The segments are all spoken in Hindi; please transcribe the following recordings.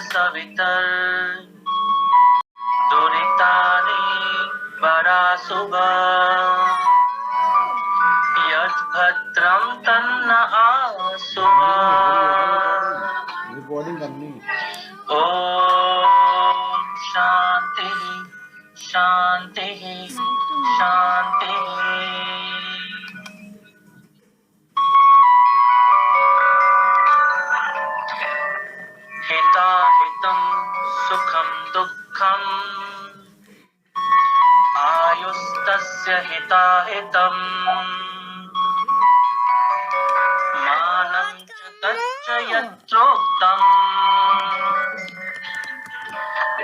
सवितर दुरितानि परासुभा यद्भद्रं तन्न आसुभा। ओम शांति शांति शांति। हिताहितं सुखं दुःखं आयुस्तस्य हिताहितम् मानं च तच्च यत्रोक्तम्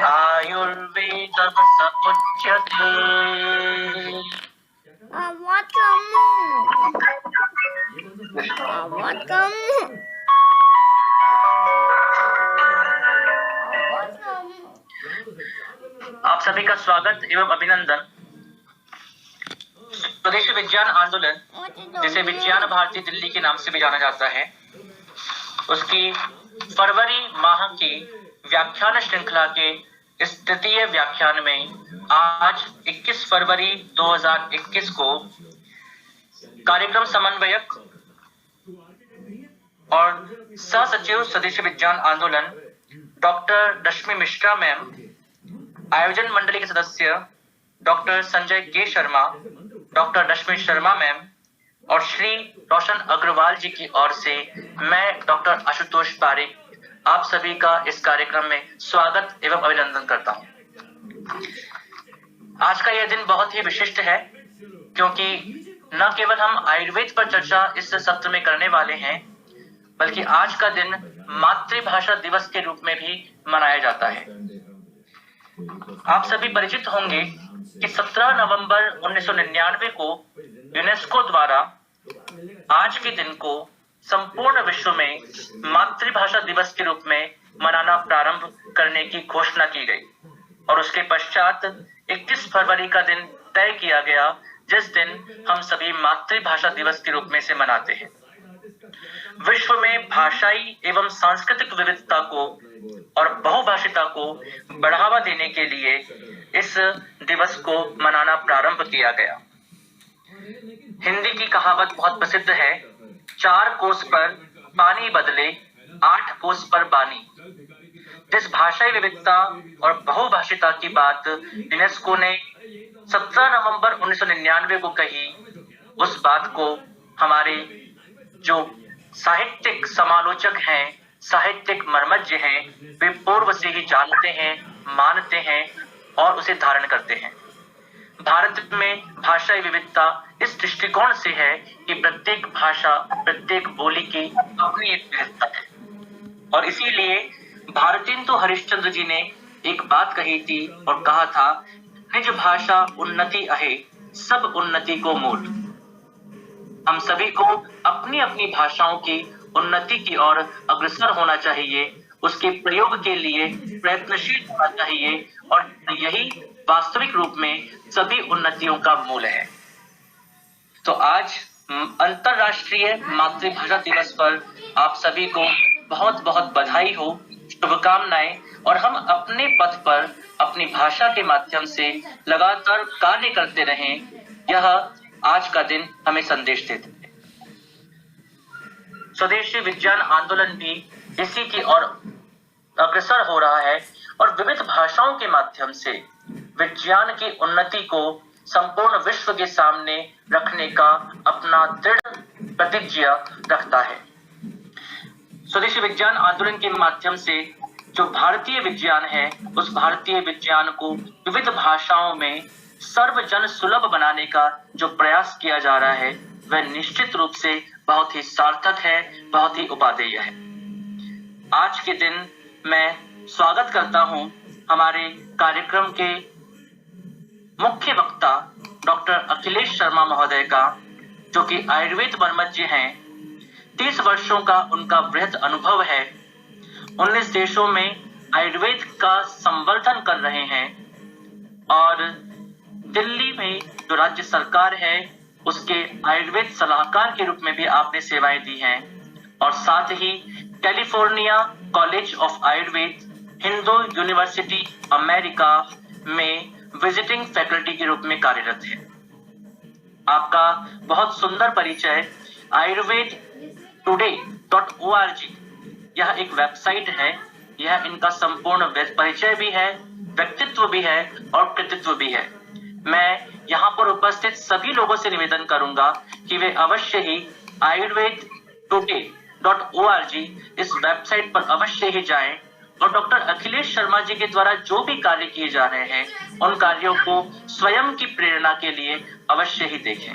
आयुर्वेदः स उच्यते। What kamu? आप सभी का स्वागत एवं अभिनंदन। स्वदेशी विज्ञान आंदोलन, जिसे विज्ञान भारती दिल्ली के नाम से भी जाना जाता है, उसकी फरवरी माह की व्याख्यान श्रृंखला के इस तृतीय व्याख्यान में आज 21 फरवरी 2021 को कार्यक्रम समन्वयक और सह सचिव स्वदेशी विज्ञान आंदोलन डॉक्टर रश्मि मिश्रा मैम, आयोजन मंडली के सदस्य डॉक्टर संजय के शर्मा, डॉक्टर रश्मि शर्मा मैम और श्री रोशन अग्रवाल जी की ओर से मैं डॉक्टर आशुतोष पारिक आप सभी का इस कार्यक्रम में स्वागत एवं अभिनंदन करता हूं। आज का यह दिन बहुत ही विशिष्ट है, क्योंकि न केवल हम आयुर्वेद पर चर्चा इस सत्र में करने वाले हैं, बल्कि आज का दिन मातृभाषा दिवस के रूप में भी मनाया जाता है। आप सभी परिचित होंगे कि 17 नवंबर 1999 को यूनेस्को द्वारा आज के दिन को संपूर्ण विश्व में मातृभाषा दिवस के रूप में मनाना प्रारंभ करने की घोषणा की गई और उसके पश्चात 21 फरवरी का दिन तय किया गया, जिस दिन हम सभी मातृभाषा दिवस के रूप में से मनाते हैं। विश्व में भाषाई एवं सांस्कृतिक विविधता को और बहुभाषिता को बढ़ावा देने के लिए इस दिवस को मनाना प्रारंभ किया गया। हिंदी की कहावत बहुत प्रसिद्ध है, 4 कोस पर पानी बदले 8 कोस पर बानी। जिस भाषाई विविधता और बहुभाषिता की बात यूनेस्को ने 17 नवंबर 1999 को कही, उस बात को हमारे जो साहित्यिक समालोचक हैं, साहित्यिक मर्मज्ञ हैं, वे पूर्व से ही जानते हैं, मानते हैं और उसे धारण करते हैं। भारत में भाषाई विविधता इस दृष्टिकोण से है कि प्रत्येक भाषा, प्रत्येक बोली की अपनी एक विविधता है और इसीलिए भारतेंदु हरिश्चंद्र जी ने एक बात कही थी और कहा था, निज भाषा उन्नति अहे, सब उन्नति को मूल। हम सभी को अपनी अपनी भाषाओं की उन्नति की ओर अग्रसर होना चाहिए, उसके प्रयोग के लिए प्रयत्नशील होना चाहिए और यही वास्तविक रूप में सभी उन्नतियों का मूल है। तो आज अंतरराष्ट्रीय मातृभाषा दिवस पर आप सभी को बहुत बहुत बधाई हो, शुभकामनाएं, और हम अपने पथ पर अपनी भाषा के माध्यम से लगातार कार्य करते रहें, यह आज का दिन हमें संदेश देते हैं। स्वदेशी विज्ञान आंदोलन भी इसी की ओर अग्रसर हो रहा है और विविध भाषाओं के माध्यम से विज्ञान की उन्नति को संपूर्ण विश्व के सामने रखने का अपना दृढ़ प्रतिज्ञा रखता है। स्वदेशी विज्ञान आंदोलन के माध्यम से जो भारतीय विज्ञान है, उस भारतीय विज्ञान को विविध भाषाओं में सर्वजन सुलभ बनाने का जो प्रयास किया जा रहा है, वह निश्चित रूप से बहुत ही सार्थक है, बहुत ही उपादेय है। आज के दिन मैं स्वागत करता हूं हमारे कार्यक्रम के मुख्य वक्ता डॉक्टर अखिलेश शर्मा महोदय का, जो कि आयुर्वेद मर्मज्ञ हैं। 30 वर्षों का उनका बृहद अनुभव है। 19 देशों में आयुर्वेद का संवर्धन कर रहे हैं और दिल्ली में जो राज्य सरकार है, उसके आयुर्वेद सलाहकार के रूप में भी आपने सेवाएं दी हैं और साथ ही California college of Ayurveda, Hindu university America में विजिटिंग फैकल्टी के रूप में कार्यरत है। आपका बहुत सुंदर परिचय आयुर्वेद today.org यह एक वेबसाइट है। यह इनका संपूर्ण परिचय भी है, व्यक्तित्व भी है और कृतित्व भी है। मैं यहाँ पर उपस्थित सभी लोगों से निवेदन करूंगा कि वे अवश्य ही आयुर्वेद today.org इस वेबसाइट पर अवश्य ही जाएं और डॉक्टर अखिलेश शर्मा जी के द्वारा जो भी कार्य किए जा रहे हैं उन कार्यों को स्वयं की प्रेरणा के लिए अवश्य ही देखें।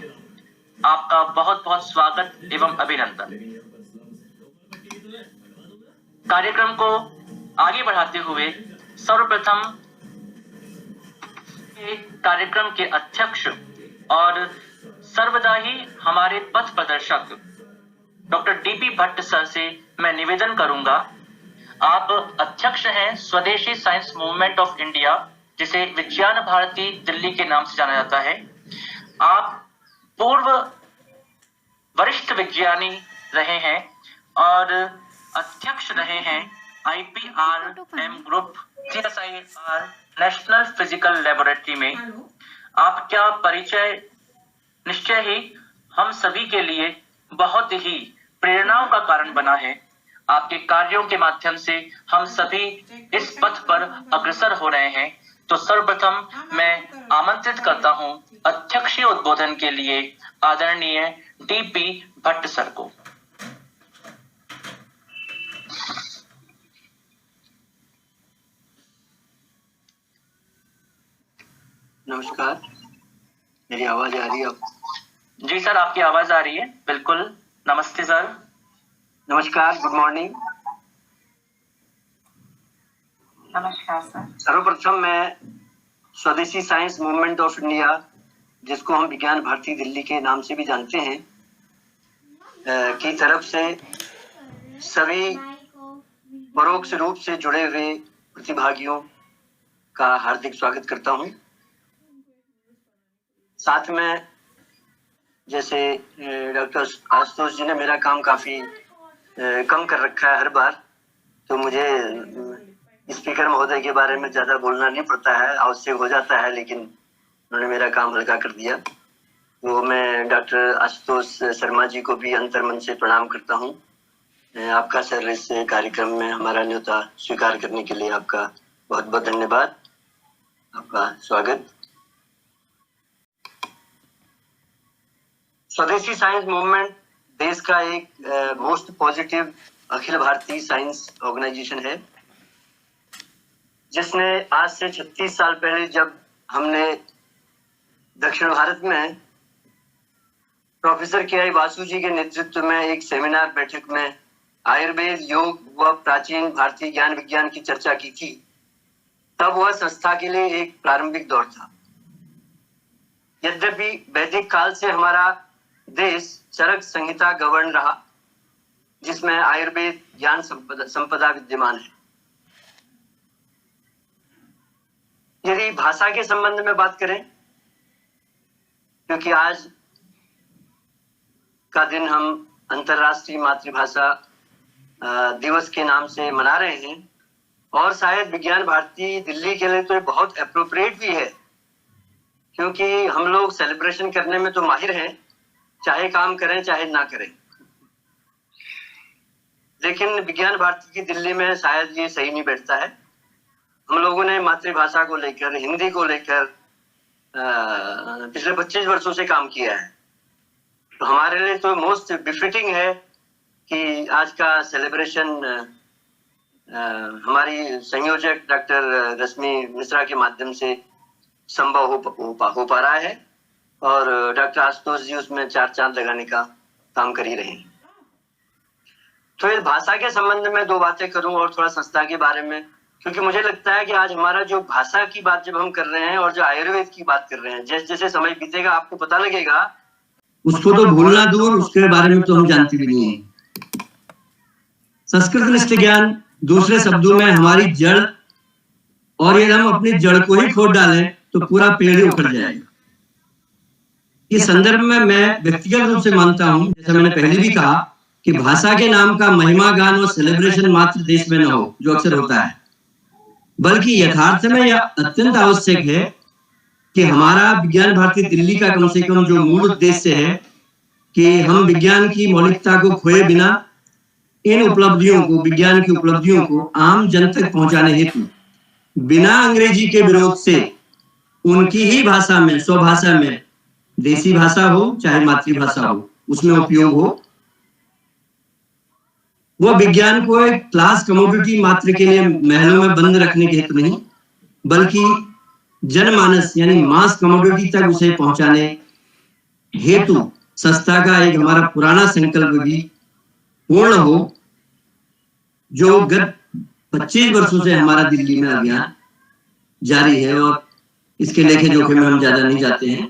आपका बहुत बहुत स्वागत एवं अभिनंदन। कार्यक्रम को आगे बढ़ाते हुए सर्वप्रथम कार्यक्रम के अध्यक्ष और सर्वदा ही हमारे पथ प्रदर्शक डॉक्टर डीपी भट्ट सर से मैं निवेदन करूंगा। आप अध्यक्ष हैं स्वदेशी साइंस मूवमेंट ऑफ इंडिया, जिसे विज्ञान भारती दिल्ली के नाम से जाना जाता है। आप पूर्व वरिष्ठ विज्ञानी रहे हैं और अध्यक्ष रहे हैं IPRM group CSIR national physical laboratory में। आपका परिचय निश्चय ही हम सभी के लिए बहुत ही प्रेरणाओं का कारण बना है। आपके कार्यों के माध्यम से हम सभी इस पथ पर अग्रसर हो रहे हैं। तो सर्वप्रथम मैं आमंत्रित करता हूं अध्यक्षीय उद्बोधन के लिए आदरणीय DP भट्ट सर को। नमस्कार, मेरी आवाज आ रही है आपको? जी सर, आपकी आवाज आ रही है, बिल्कुल। नमस्ते सर। नमस्कार, गुड मॉर्निंग। नमस्कार सर। सर्वप्रथम मैं स्वदेशी साइंस मूवमेंट ऑफ इंडिया, जिसको हम विज्ञान भारती दिल्ली के नाम से भी जानते हैं, की तरफ से सभी परोक्ष रूप से जुड़े हुए प्रतिभागियों का हार्दिक स्वागत करता हूं। साथ में जैसे डॉक्टर आशुतोष जी ने मेरा काम काफी कम कर रखा है हर बार, तो मुझे स्पीकर महोदय के बारे में ज्यादा बोलना नहीं पड़ता है, आवश्यक हो जाता है, लेकिन उन्होंने मेरा काम हल्का कर दिया। तो मैं डॉक्टर आशुतोष शर्मा जी को भी अंतर्मन से प्रणाम करता हूँ। आपका सर इस कार्यक्रम में हमारा न्योता स्वीकार करने के लिए आपका बहुत बहुत धन्यवाद। आपका स्वागत। स्वदेशी साइंस मूवमेंट देश का एक most positive Akhil Bharatiya science organisation है, जिसने आज से 36 साल पहले जब हमने दक्षिण भारत में प्रोफेसर के.आई. वासु जी के नेतृत्व में एक सेमिनार बैठक में आयुर्वेद, योग व प्राचीन भारतीय ज्ञान विज्ञान की चर्चा की थी, तब वह संस्था के लिए एक प्रारंभिक दौर था। यद्यपि वैदिक काल से हमारा देश चरक संहिता गवर्न रहा, जिसमें आयुर्वेद ज्ञान संपदा विद्यमान है। यदि भाषा के संबंध में बात करें, क्योंकि आज का दिन हम अंतर्राष्ट्रीय मातृभाषा दिवस के नाम से मना रहे हैं, और शायद विज्ञान भारती दिल्ली के लिए तो ये बहुत एप्रोप्रिएट भी है, क्योंकि हम लोग सेलिब्रेशन करने में तो माहिर हैं, चाहे काम करें चाहे ना करें। लेकिन विज्ञान भारती की दिल्ली में शायद ये सही नहीं बैठता है। हम लोगों ने मातृभाषा को लेकर, हिंदी को लेकर पिछले 25 वर्षों से काम किया है, तो हमारे लिए तो मोस्ट बिफिटिंग है कि आज का सेलिब्रेशन हमारी संयोजक डॉक्टर रश्मि मिश्रा के माध्यम से संभव हो पा रहा है, और डॉक्टर आशुतोष जी उसमें 4 चांद लगाने का काम कर ही रहे हैं। तो इस भाषा के संबंध में 2 बातें करूं और थोड़ा संस्था के बारे में, क्योंकि मुझे लगता है कि आज हमारा जो भाषा की बात जब हम कर रहे हैं और जो आयुर्वेद की बात कर रहे हैं, जैसे जैसे समय बीतेगा आपको पता लगेगा, उसको तो भूलना दूर, उसके बारे में तो हम जानते भी नहीं है। संस्कृतनिष्ठ ज्ञान, दूसरे शब्दों में हमारी जड़, और यदि हम अपनी जड़ को ही खोद डालें तो पूरा पेड़ ही उखड़ जाएगा। इस संदर्भ में मैं व्यक्तिगत रूप से मानता हूं, जैसा मैंने पहले भी कहा, कि भाषा के नाम का महिमा गान और सेलिब्रेशन मात्र देश में न हो, जो अक्सर होता है। बल्कि यथार्थ में यह अत्यंत आवश्यक है कि हमारा विज्ञान भारती दिल्ली का कम से कम जो मूल उद्देश्य है कि हम विज्ञान की मौलिकता को खोए बिना इन उपलब्धियों को, विज्ञान की उपलब्धियों को आम जन तक पहुंचाने हेतु बिना अंग्रेजी के विरोध से उनकी ही भाषा में, स्वभाषा में, देसी भाषा हो चाहे मातृभाषा हो, उसमें उपयोग हो। वो विज्ञान को एक क्लास कमोडिटी मात्र के लिए महलों में बंद रखने के हेतु नहीं, बल्कि जनमानस यानी मास कमोडिटी तक उसे पहुंचाने हेतु संस्था का एक हमारा पुराना संकल्प भी पूर्ण हो, जो गत 25 वर्षों से हमारा दिल्ली में अभियान जारी है। और इसके लेखे जोखे में हम ज्यादा नहीं जाते हैं,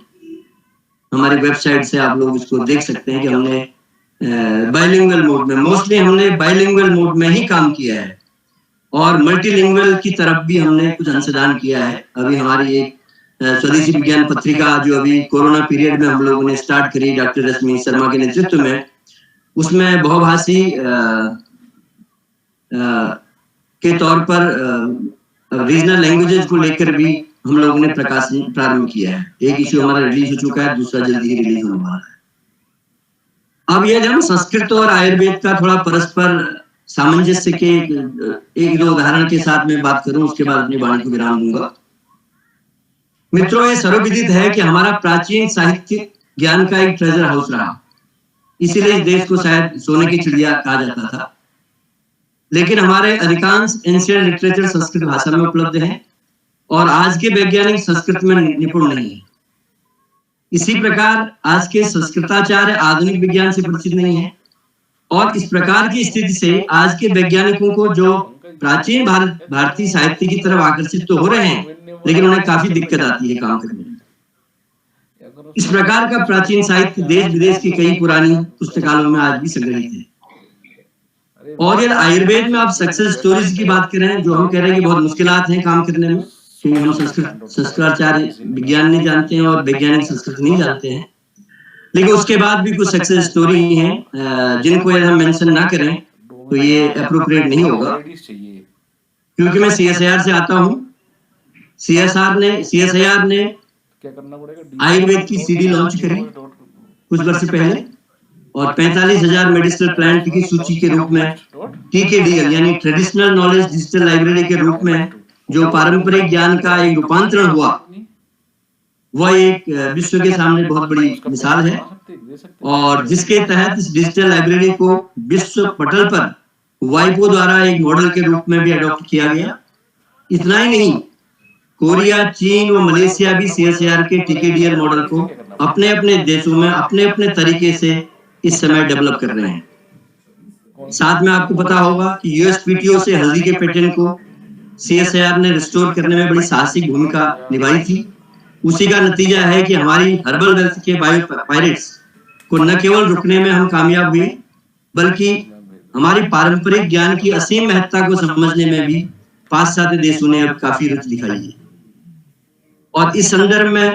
हमारी वेबसाइट से आप लोग इसको देख सकते हैं कि हमने बाइलिंगुअल मोड में, मोस्टली हमने बाइलिंगुअल मोड में ही काम किया है और मल्टीलिंगुअल की तरफ भी हमने कुछ अंशदान किया है। अभी हमारी एक स्वदेशी विज्ञान पत्रिका जो अभी कोरोना पीरियड में हम लोगों ने स्टार्ट करी डॉक्टर रश्मि शर्मा के नेतृत्व में, उसमें बहुभाषी के तौर पर रीजनल लैंग्वेजेस को लेकर भी हम लोगों ने प्रकाशन प्रारंभ किया है। एक इश्यू हमारा रिलीज हो चुका है, दूसरा जल्दी ही रिलीज होने वाला है। अब यह जब संस्कृत और आयुर्वेद का थोड़ा परस्पर सामंजस्य के एक दो उदाहरण के साथ में बात करूं, उसके बाद अपनी वाणी को विराम दूंगा। मित्रों, ये सर्वविदित है कि हमारा प्राचीन साहित्य ज्ञान का एक ट्रेजर हाउस रहा, इसीलिए इस देश को शायद सोने की चिड़िया कहा जाता था। लेकिन हमारे अधिकांश एंशिएंट लिटरेचर संस्कृत भाषा में उपलब्ध है और आज के वैज्ञानिक संस्कृत में निपुण नहीं है। इसी प्रकार आज के संस्कृताचार्य आधुनिक विज्ञान से परिचित नहीं है और इस प्रकार की स्थिति से आज के वैज्ञानिकों को जो प्राचीन भारतीय साहित्य की तरफ आकर्षित तो हो रहे हैं, लेकिन उन्हें काफी दिक्कत आती है काम करने में। इस प्रकार का प्राचीन साहित्य देश विदेश की कई पुरानी पुस्तकालयों में आज भी संग्रहित है। और यदि आयुर्वेद में आप सक्सेस स्टोरीज की बात करें, जो हम कह रहे हैं कि बहुत मुश्किलात हैं काम करने में, क्योंकि हम संस्कृताचार्य विज्ञान नहीं जानते हैं और वैज्ञानिक संस्कृत नहीं जानते हैं, लेकिन उसके बाद भी कुछ सक्सेस स्टोरी हैं जिनको यदि हम मेंशन ना करें तो ये अप्रोप्रिएट नहीं होगा। क्योंकि मैं CSIR से आता हूँ। CSIR ने आयुर्वेद की CD लॉन्च करी कुछ वर्ष पहले और 45,000 मेडिसिनल प्लांट की सूची के रूप में TKDL यानी ट्रेडिशनल नॉलेज डिजिटल लाइब्रेरी के रूप में जो पारंपरिक ज्ञान का एक रूपांतरण हुआ, वह एक विश्व के सामने बहुत बड़ी मिसाल है और जिसके तहत इस डिजिटल लाइब्रेरी को विश्व पटल पर वाइपो द्वारा एक मॉडल के रूप में भी अडॉप्ट किया गया। इतना ही नहीं, कोरिया, चीन और मलेशिया भी CSIR के TKDL मॉडल को अपने अपने देशों में अपने अपने तरीके से इस समय डेवलप कर रहे हैं। साथ में आपको पता होगा कि USPTO से हल्दी के पेटेंट को CSIR ने रिस्टोर करने में बड़ी साहसिक भूमिका निभाई थी। उसी का नतीजा है कि हमारी हर्बल वेल्थ के बायोपायरेट्स को न केवल रुकने में हम कामयाब हुए, बल्कि हमारी पारंपरिक ज्ञान की असीम महत्ता को समझने में भी पाश्चात्य देशों ने अब काफी रुचि दिखाई है। और इस संदर्भ में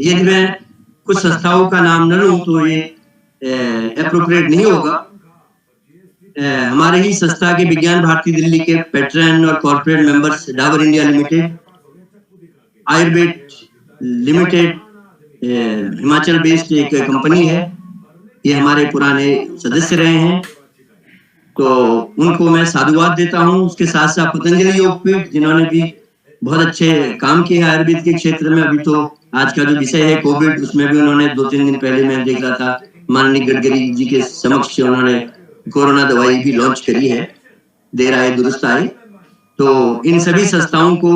यदि मैं कुछ संस्थाओं का नाम न लूं तो ये एप्रोप्रिएट नहीं होगा। हमारे ही संस्था के विज्ञान भारती दिल्ली के पैट्रन और corporate members Dabur India limited, Ayurveda limited, Himachal based एक कंपनी है, ये हमारे पुराने सदस्य रहे हैं, तो उनको मैं साधुवाद देता हूँ। उसके साथ साथ पतंजलि योगपीठ, जिन्होंने भी बहुत अच्छे काम किए आयुर्वेद के क्षेत्र में। अभी तो आज का जो विषय है कोविड, उसमें भी उन्होंने 2-3 दिन पहले मैं देख रहा था माननीय गडकरी जी के समक्ष उन्होंने कोरोना दवाई भी लॉन्च करी है, देर आए दुरुस्त आए। तो इन सभी संस्थाओं को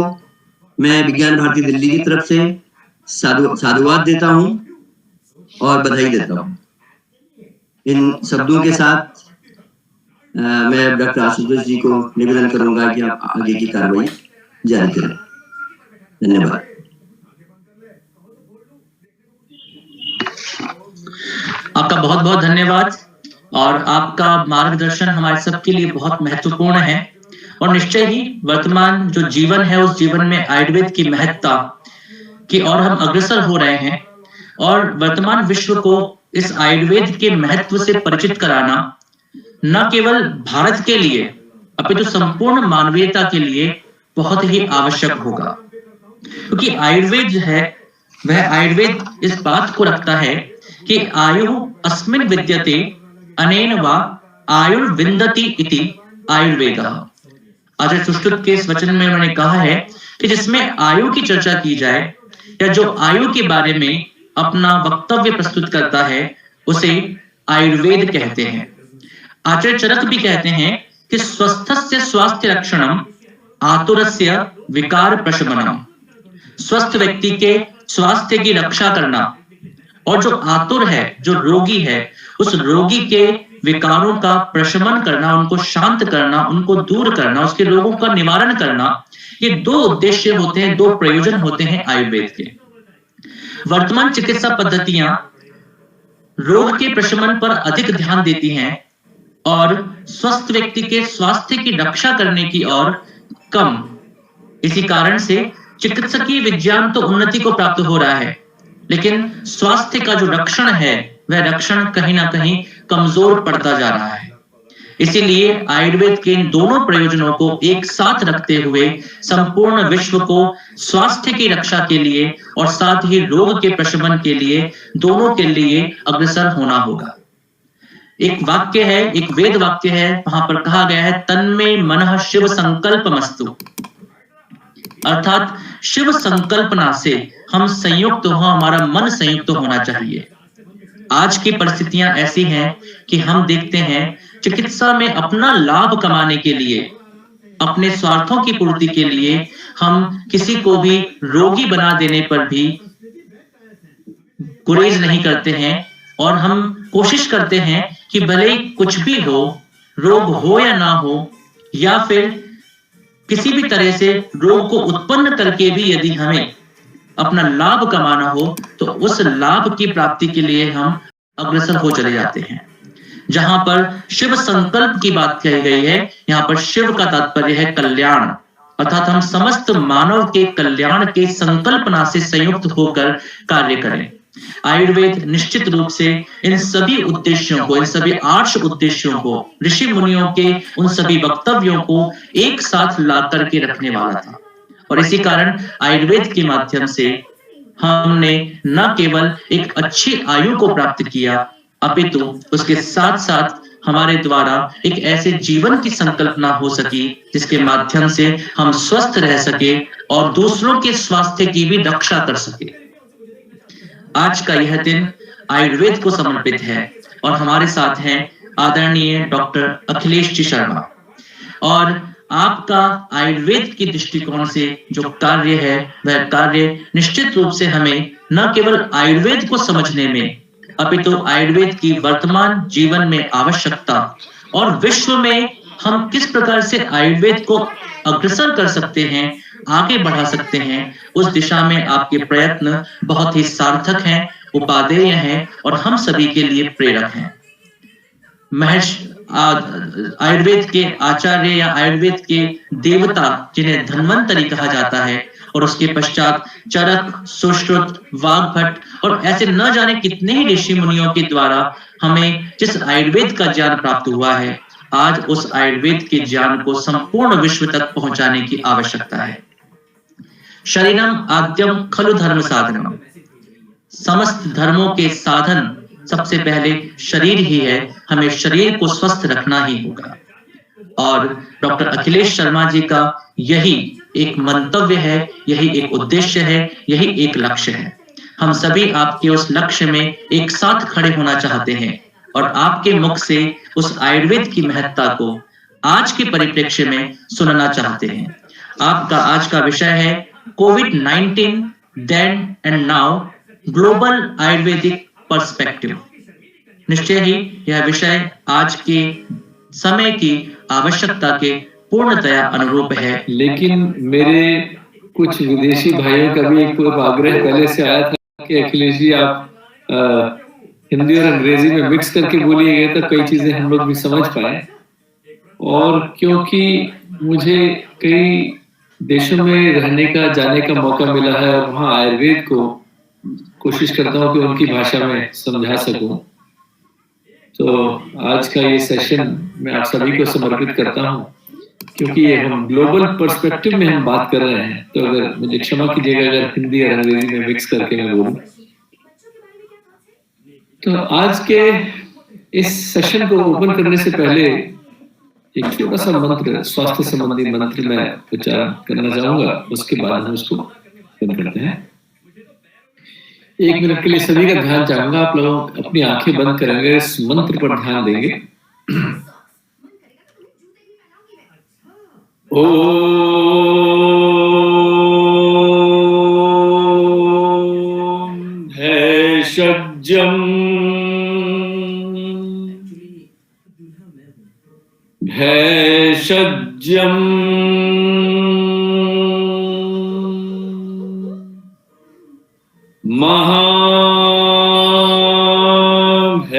मैं विज्ञान भारती दिल्ली की तरफ से साधुवाद देता हूँ और बधाई देता हूँ। इन शब्दों के साथ मैं डॉक्टर आशुतोष जी को निवेदन करूंगा कि आप आगे की कार्रवाई जारी करें। धन्यवाद। आपका बहुत बहुत धन्यवाद और आपका मार्गदर्शन हमारे सबके लिए बहुत महत्वपूर्ण है और निश्चय ही वर्तमान जो जीवन है उस जीवन में आयुर्वेद की महत्ता की और हम अग्रसर हो रहे हैं और वर्तमान विश्व को इस आयुर्वेद के महत्व से परिचित कराना न केवल भारत के लिए अपितु संपूर्ण मानवीयता के लिए बहुत ही आवश्यक होगा। क्योंकि आयुर्वेद जो है वह आयुर्वेद इस बात को रखता है कि आयु अस्मिन् विद्यते अनेन वा आयुर्विन्दति इति आयुर्वेदः। आचार्य सुश्रुत के इस वचन में उन्होंने कहा है कि जिसमें आयु की चर्चा की जाए या जो आयु के बारे में अपना वक्तव्य प्रस्तुत करता है उसे आयुर्वेद कहते हैं। आचार्य चरक भी कहते हैं कि स्वस्थस्य स्वास्थ्य रक्षणम आतुरस्य विकार प्रशमनम। स्वस्थ व्यक्ति के स्वास्थ्य की रक्षा करना और जो आतुर है, जो रोगी है, उस रोगी के विकारों का प्रशमन करना, उनको शांत करना, उनको दूर करना, उसके रोगों का निवारण करना, ये दो उद्देश्य होते हैं, दो प्रयोजन होते हैं आयुर्वेद के। वर्तमान चिकित्सा पद्धतियां रोग के प्रशमन पर अधिक ध्यान देती हैं और स्वस्थ व्यक्ति के स्वास्थ्य की रक्षा करने की ओर कम। इसी कारण से चिकित्सकीय विज्ञान तो उन्नति को प्राप्त हो रहा है, लेकिन स्वास्थ्य का जो रक्षण है वह रक्षण कहीं ना कहीं कमजोर पड़ता जा रहा है। इसीलिए आयुर्वेद के इन दोनों प्रयोजनों को एक साथ रखते हुए संपूर्ण विश्व को स्वास्थ्य की रक्षा के लिए और साथ ही रोग के प्रशमन के लिए, दोनों के लिए अग्रसर होना होगा। एक वाक्य है, एक वेद वाक्य है, वहां पर कहा गया है तन्मे मनः शिव संकल्पमस्तु, अर्थात शिव संकल्पना से हम संयुक्त हो, हमारा मन संयुक्त होना चाहिए। आज की परिस्थितियां ऐसी हैं कि हम देखते हैं चिकित्सा में अपना लाभ कमाने के लिए, अपने स्वार्थों की पूर्ति के लिए हम किसी को भी रोगी बना देने पर भी गुरेज नहीं करते हैं और हम कोशिश करते हैं कि भले ही कुछ भी हो, रोग हो या ना हो, या फिर किसी भी तरह से रोग को उत्पन्न करके भी यदि हमें अपना लाभ कमाना हो तो उस लाभ की प्राप्ति के लिए हम अग्रसर हो चले जाते हैं। जहां पर शिव संकल्प की बात कही गई है, यहाँ पर शिव का तात्पर्य है कल्याण, अर्थात हम समस्त मानव के कल्याण के संकल्पना से संयुक्त होकर कार्य करें। आयुर्वेद निश्चित रूप से इन सभी उद्देश्यों को, इन सभी 8 उद्देश्यों को, ऋषि मुनियों के उन सभी वक्तव्यों को एक साथ ला करके रखने वाला था। और इसी कारण आयुर्वेद के माध्यम से हमने न केवल एक अच्छी आयु को प्राप्त किया, अपितु उसके साथ साथ हमारे द्वारा एक ऐसे जीवन की संकल्पना हो सकी जिसके माध्यम से हम स्वस्थ रह सके और दूसरों के स्वास्थ्य की भी रक्षा कर सके। आज का यह दिन आयुर्वेद को समर्पित है और हमारे साथ हैं आदरणीय डॉक्टर अखिलेश जी शर्मा, और आपका आयुर्वेद की दृष्टिकोण से जो कार्य है वह कार्य निश्चित रूप से हमें न केवल आयुर्वेद को समझने में अपितु आयुर्वेद की वर्तमान जीवन में आवश्यकता और विश्व में हम किस प्रकार से आयुर्वेद को अग्रसर कर सकते हैं, आगे बढ़ा सकते हैं, उस दिशा में आपके प्रयत्न बहुत ही सार्थक हैं, उपादेय हैं और हम सभी के लिए प्रेरक हैं। महर्षि आयुर्वेद के आचार्य या आयुर्वेद के देवता जिन्हें धन्वंतरी कहा जाता है, और उसके पश्चात चरक, सुश्रुत, वाग्भट और ऐसे न जाने कितने ही ऋषि मुनियों के द्वारा हमें जिस आयुर्वेद का ज्ञान प्राप्त हुआ है, आज उस आयुर्वेद के ज्ञान को संपूर्ण विश्व तक पहुंचाने की आवश्यकता है। शरीरम आद्यम खलु धर्म साधनम, समस्त धर्मों के साधन सबसे पहले शरीर ही है, हमें शरीर को स्वस्थ रखना ही होगा। और डॉक्टर अखिलेश शर्मा जी का यही एक मंतव्य है, यही एक उद्देश्य है, यही एक लक्ष्य है। हम सभी आपके उस लक्ष्य में एक साथ खड़े होना चाहते हैं और आपके मुख से उस आयुर्वेद की महत्ता को आज के परिप्रेक्ष्य में सुनना चाहते हैं। आपका आज का विषय है कोविड-19 then and now, global ayurvedic perspective. निश्चय ही यह विषय आज के समय की आवश्यकता के पूर्णतया अनुरूप है। लेकिन मेरे कुछ विदेशी भाइयों का भी एक आग्रह पहले से आया था कि अखिलेश जी आप हिंदी और अंग्रेजी में मिक्स करके बोलिएगा तो कई चीजें हम लोग भी समझ पाए। और क्योंकि मुझे कई देशों में रहने का, जाने का मौका मिला है और वहाँ आयुर्वेद को कोशिश करता हूँ कि उनकी भाषा में समझा सकूं, तो आज का ये सेशन मैं आप सभी को समर्पित करता हूँ। क्योंकि ये हम ग्लोबल पर्सपेक्टिव में हम बात कर रहे हैं, तो अगर मुझे क्षमा कीजिएगा अगर हिंदी और अंग्रेजी में मिक्स करके मैं बोलूं। तो आज के इस सेशन को ओपन करने से पहले एक छोटा सा मंत्र, स्वास्थ्य संबंधी मंत्र मैं उच्चारण करना चाहूंगा, उसके बाद हम उसको बंद करते हैं। 1 मिनट के लिए सभी का ध्यान चाहूंगा, आप लोग अपनी आंखें बंद करेंगे, इस मंत्र पर ध्यान देंगे। ओम भेषजम भेषजम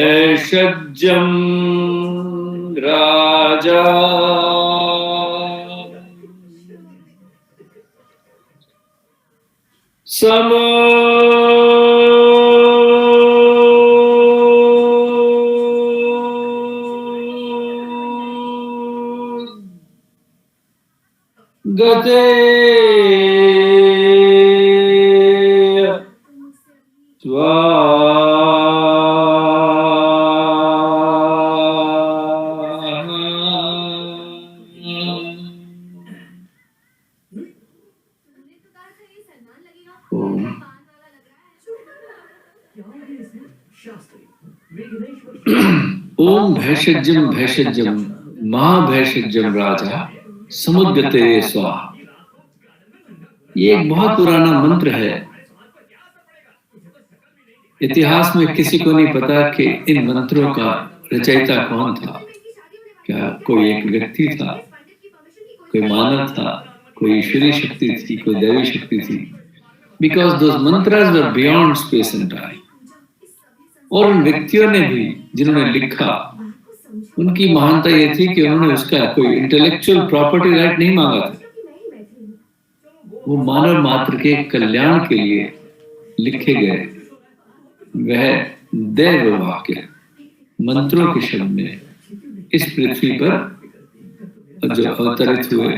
महाभेषजम राजा गते ओम भेषजम भेषजम महाभेषजम राजा समुद्गते स्वाहा। ये एक बहुत पुराना मंत्र है। इतिहास में किसी को नहीं पता कि इन मंत्रों का रचयिता कौन था। क्या कोई एक व्यक्ति था, कोई मानव था, कोई ईश्वरीय शक्ति थी, कोई दैवी शक्ति थी? Because those mantras were beyond space and time. और उन व्यक्तियों ने भी जिन्होंने लिखा, उनकी महानता ये थी कि उन्होंने उसका कोई इंटेलेक्चुअल प्रॉपर्टी राइट नहीं मांगा था। वो मानव मात्र के कल्याण के लिए लिखे गए वह दैव वाक्य मंत्रों के शब्द में इस पृथ्वी पर जो अवतरित हुए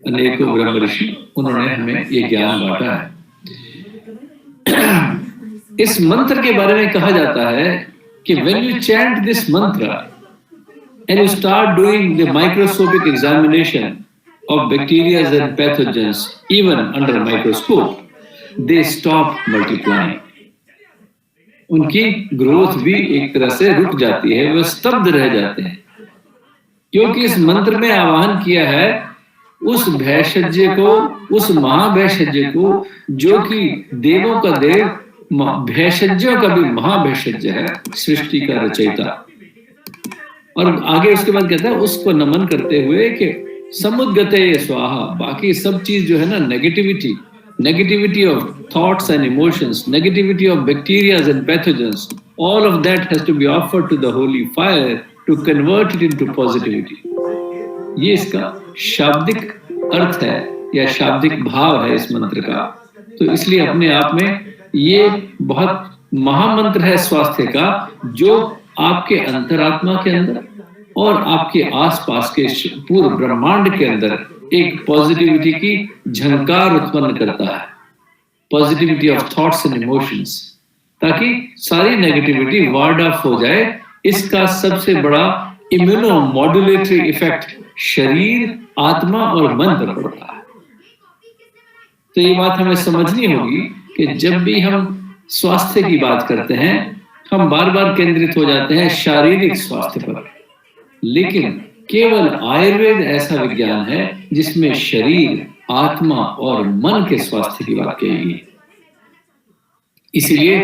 अनेकों ब्रह्म ऋषि, उन्होंने हमें ये ज्ञान बांटा है। इस मंत्र के बारे में कहा जाता है कि when you chant this mantra and you start doing the microscopic examination of bacteria and pathogens even under microscope, they stop multiplying. उनकी ग्रोथ भी एक तरह से रुक जाती है, वे स्तब्ध रह जाते हैं, क्योंकि इस मंत्र में आह्वान किया है उस भेषज्य को, उस महाभेषज्य को, जो कि देवों का देव, भेषज्यों का भी महाभेषज्य है, सृष्टि का रचयिता। और आगे उसके बाद कहता है उसको नमन करते हुए कि समुद्गते स्वाहा। बाकी सब चीज जो है ना, negativity of thoughts and emotions, negativity of bacterias and pathogens, all of that has to be offered to the holy fire to convert it into positivity. ये इसका शाब्दिक अर्थ है या शाब्दिक भाव है इस मंत्र का। तो इसलिए अपने आप में ये बहुत महामंत्र है स्वास्थ्य का, जो आपके अंतरात्मा के अंदर और आपके आसपास के पूरे ब्रह्मांड के अंदर एक पॉजिटिविटी की झंकार उत्पन्न करता है, positivity of thoughts and emotions, ताकि सारी नेगेटिविटी वार्ड ऑफ हो जाए। इसका सबसे बड़ा इम्यूनो मॉड्यूलेटरी इफेक्ट शरीर, आत्मा और मन पर पड़ता है। तो ये बात हमें समझनी होगी कि जब भी हम स्वास्थ्य की बात करते हैं, हम बार बार केंद्रित हो जाते हैं शारीरिक स्वास्थ्य पर, लेकिन केवल आयुर्वेद ऐसा विज्ञान है जिसमें शरीर, आत्मा और मन के स्वास्थ्य की बात कही गई। इसीलिए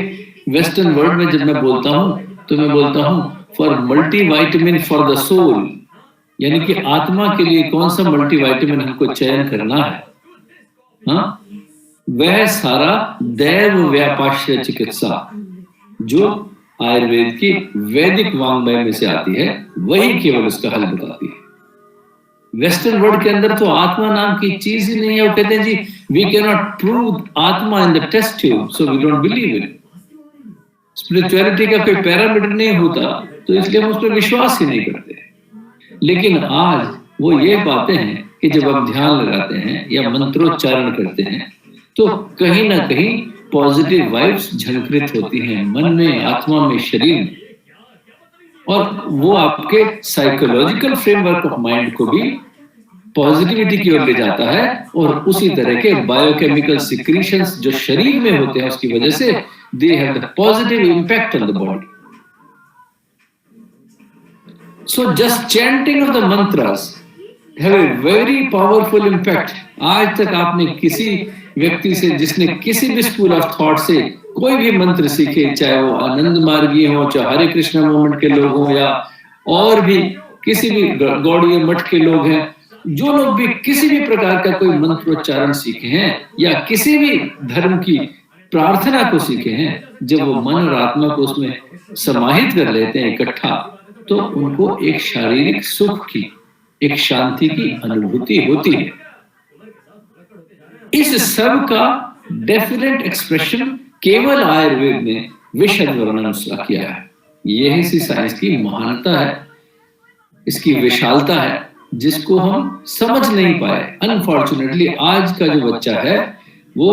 वेस्टर्न वर्ल्ड में जब मैं बोलता हूं तो मैं बोलता हूं for multivitamin for the soul, यानी कि आत्मा के लिए कौन सा मल्टीविटामिन हमको चयन करना है, हाँ, वह सारा दैव व्यापाश्य चिकित्सा जो आयुर्वेद की वैदिक वांग्मय में से आती है, वही केवल उसका हल बताती है। वेस्टर्न वर्ल्ड के अंदर तो आत्मा नाम की चीज ही नहीं है। वो कहते हैं जी वी कैन नॉट प्रूव आत्मा in the test tube, so we don't believe in. Spirituality का कोई पैरामीटर नहीं होता, तो इसलिए हम उस पर विश्वास ही नहीं करते। लेकिन आज वो ये पाते हैं कि जब हम ध्यान लगाते हैं या मंत्रोच्चारण करते हैं तो कहीं ना कहीं पॉजिटिव वाइब्स झंकृत होती हैं मन में, आत्मा में, शरीर में, और वो आपके साइकोलॉजिकल फ्रेमवर्क ऑफ माइंड को भी पॉजिटिविटी की ओर ले जाता है, और उसी तरह के बायोकेमिकल सिक्रीशंस जो शरीर में होते हैं उसकी वजह से they have the positive impact on the body. So just chanting of the mantras have a very powerful impact. आज तक आपने किसी व्यक्ति से जिसने किसी भी स्कूल ऑफ थॉट से कोई भी मंत्र सीखे, चाहे वो आनंद मार्गी हो, चाहे हरे कृष्णा मूवमेंट के लोग हों, या और भी किसी भी गौड़ीय मठ के लोग हैं, जो लोग भी किसी भी प्रकार का कोई मंत्रोच्चारण सीखे हैं या किसी भी धर्म की प्रार्थना को सीखे हैं, जब वो मन और आत्मा को उसमें समाहित कर लेते हैं इकट्ठा, तो उनको एक शारीरिक सुख की, एक शांति की अनुभूति होती है. इस सब का डेफिनेट एक्सप्रेशन केवल आयुर्वेद ने विशद वर्णन किया है. यही इसी साइंस की महानता है, इसकी विशालता है, जिसको हम समझ नहीं पाए. अनफॉर्चुनेटली आज का जो बच्चा है, वो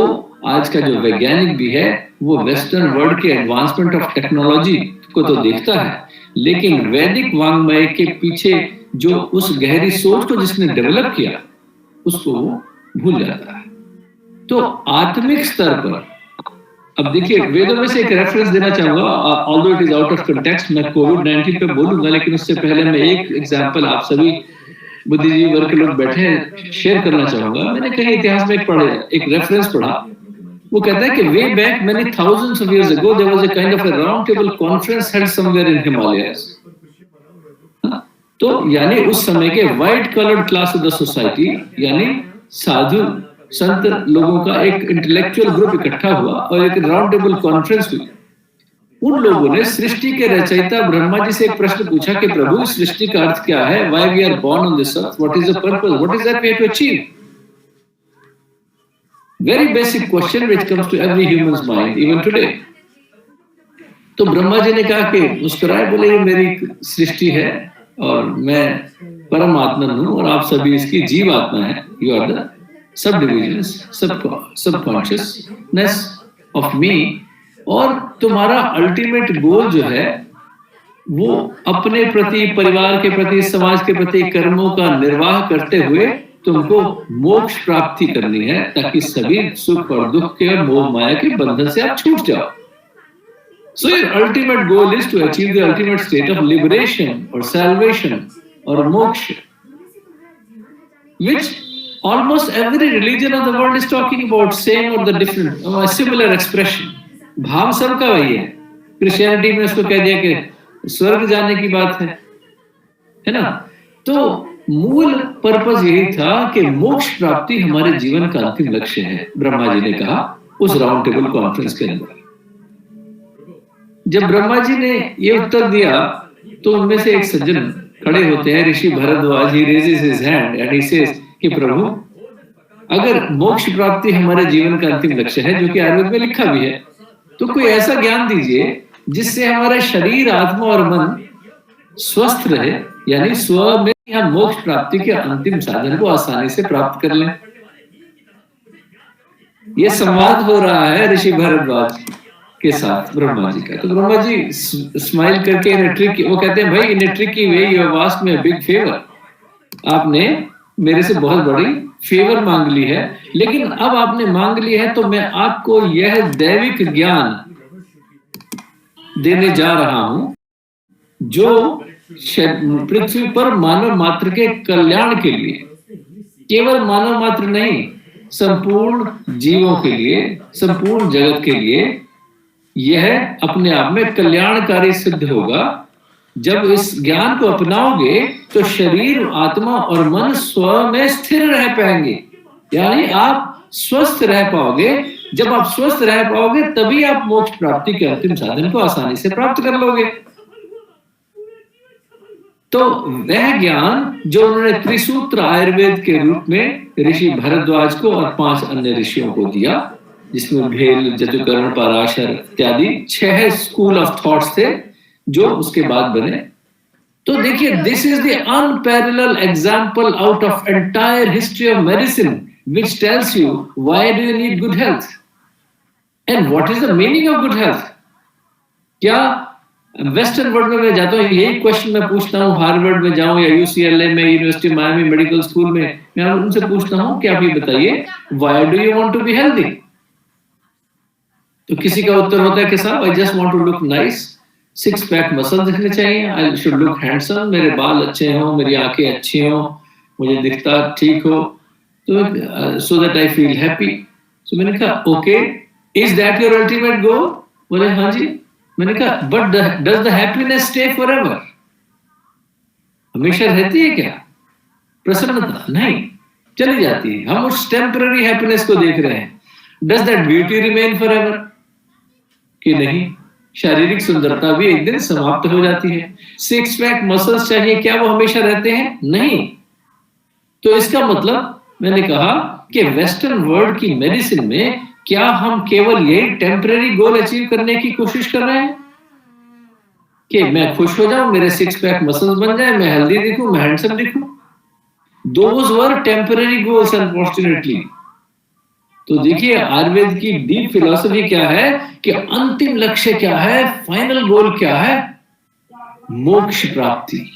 आज का जो वैज्ञानिक भी है, वो वेस्टर्न वर्ल्ड के एडवांसमेंट ऑफ टेक्नोलॉजी को तो देखता है, लेकिन वैदिक वांग्मय के पीछे जो उस गहरी सोच को जिसने डेवलप किया उसको वो भूल जाता है. तो आत्मिक स्तर पर अब देखिए, वेदों में से एक रेफरेंस देना चाहूंगा, although it is out of context. मैं कोविड-19 पे बोलूंगा, लेकिन उससे पहले मैं एक एग्जांपल आप सभी बुद्धिजीवी वर्ग के लोग बैठे हैं शेयर करना चाहूंगा. मैंने कहीं इतिहास में एक रेफरेंस पढ़ा, वो कहता है कि way back many thousands of years ago there was a kind of a round table conference held somewhere in Himalayas. तो यानी उस समय के white collared class of the society, यानी साधु संत लोगों का एक इंटेलेक्चुअल ग्रुप इकट्ठा हुआ और एक राउंड टेबल कॉन्फ्रेंस हुई. उन लोगों ने सृष्टि के रचयिता ब्रह्मा जी से एक प्रश्न पूछा कि प्रभु, सृष्टि का अर्थ क्या है? Why we are born on this earth? What is the purpose? What is that we have to achieve? Very basic question which comes to every humans mind even today. तो ब्रह्मा जी ने कहा कि मुस्कुराए, बोले ये मेरी सृष्टि है और मैं परमात्मा हूं और आप सभी इसकी जीव आत्मा है. You are the subdivisions, subconsciousness of me, और तुम्हारा अल्टीमेट गोल जो है वो अपने प्रति, परिवार के प्रति, समाज के प्रति कर्मों का निर्वाह करते हुए तुमको मोक्ष प्राप्ति करनी है, ताकि सभी सुख और दुख के और मोह माया के बंधन से आप छूट जाओ. So your ultimate goal is to achieve the ultimate state of liberation or salvation or moksha, which almost every religion of the world is talking about, same or the different, similar expression. भाव सबका वही है. क्रिश्चियनिटी में उसको कह दिया कि स्वर्ग जाने की बात है ना. तो मूल पर्पस यही था कि मोक्ष प्राप्ति हमारे जीवन का अंतिम लक्ष्य है, ब्रह्मा जी ने कहा उस राउंड टेबल कॉन्फ्रेंस के अंदर. जब ब्रह्मा जी ने ये उत्तर दिया तो उनमें से एक सज्जन खड़े होते हैं, Rishi Bharadwaj. He raises his hand and he says कि प्रभु, अगर मोक्ष प्राप्ति हमारे जीवन का अंतिम लक्ष्य है, जो कि आयुर्वेद में लिखा भी है, तो कोई ऐसा ज्ञान दीजिए जिससे हमारा शरीर, आत्मा और मन स्वस्थ रहे, यानी स्व में हम मोक्ष प्राप्ति के अंतिम साधन को आसानी से प्राप्त कर लें. यह संवाद हो रहा है ऋषि भरद्वाज के साथ ब्रह्मा जी का. तो ब्रह्मा जी स्माइल करके वो कहते हैं, भाई in a tricky way you have asked me a big favour. आपने मेरे से बहुत बड़ी फेवर मांग ली है, लेकिन अब आपने मांग ली है तो मैं आपको यह दैविक ज्ञान देने जा रहा हूं जो पृथ्वी पर मानव मात्र के कल्याण के लिए, केवल मानव मात्र नहीं, संपूर्ण जीवों के लिए, संपूर्ण जगत के लिए यह अपने आप में कल्याणकारी सिद्ध होगा. जब इस ज्ञान को अपनाओगे तो शरीर, आत्मा और मन स्व में स्थिर रह पाएंगे, यानी आप स्वस्थ रह पाओगे. जब आप स्वस्थ रह पाओगे तभी आप मोक्ष प्राप्ति के अंतिम साधन को आसानी से प्राप्त कर लोगे. तो वह ज्ञान जो उन्होंने त्रिसूत्र आयुर्वेद के रूप में ऋषि भरद्वाज को और 5 अन्य ऋषियों को दिया, जिसमें भेल, जतुकर्ण, पराशर इत्यादि 6 स्कूल ऑफ थॉट्स थे जो उसके बाद बने. तो देखिए, this is the unparalleled example out of entire history of medicine which tells you why do you need good health and what is the meaning of good health. क्या वेस्टर्न वर्ल्ड में मैं जाता हूँ, यही क्वेश्चन मैं पूछता हूँ, हार्वर्ड में जाऊं या यूसीएलए में, यूनिवर्सिटी मायामी मेडिकल स्कूल में, मैं उनसे पूछता हूँ कि आप ये बताइए why do you want to be healthy. तो किसी का उत्तर होता है कि साहब I just want to look nice, 6 pack muscle दिखने चाहिए, आई शुड लुक हैंडसम, मेरे बाल अच्छे हों, मेरी आंखें अच्छी हों, मुझे दिखता ठीक हो, तो so that I feel happy. So मैंने कहा okay, is that your ultimate goal? बोले हाँ जी। मैंने कहा but does the happiness stay forever? हमेशा रहती है क्या प्रसन्नता? नहीं, चली जाती है। हम उस टेम्पररी हैप्पीनेस को देख रहे हैं। Does that beauty remain forever? कि नहीं, शारीरिक सुंदरता भी एक दिन समाप्त हो जाती है। 6 पैक मसल्स चाहिए, क्या वो हमेशा रहते हैं? नहीं। तो इसका मतलब मैंने कहा कि वेस्टर्न वर्ल्ड की मेडिसिन में क्या हम केवल यही टेम्पररी गोल अचीव करने की कोशिश कर रहे हैं कि मैं खुश हो जाऊं, मेरे 6 पैक मसल्स बन जाए, मैं हेल्दी दिखूं, मैं हैंडसम दिखूं? Those were temporary goals unfortunately. तो देखिए, आयुर्वेद की डीप फिलॉसफी क्या है कि अंतिम लक्ष्य क्या है, फाइनल गोल क्या है? मोक्ष प्राप्ति।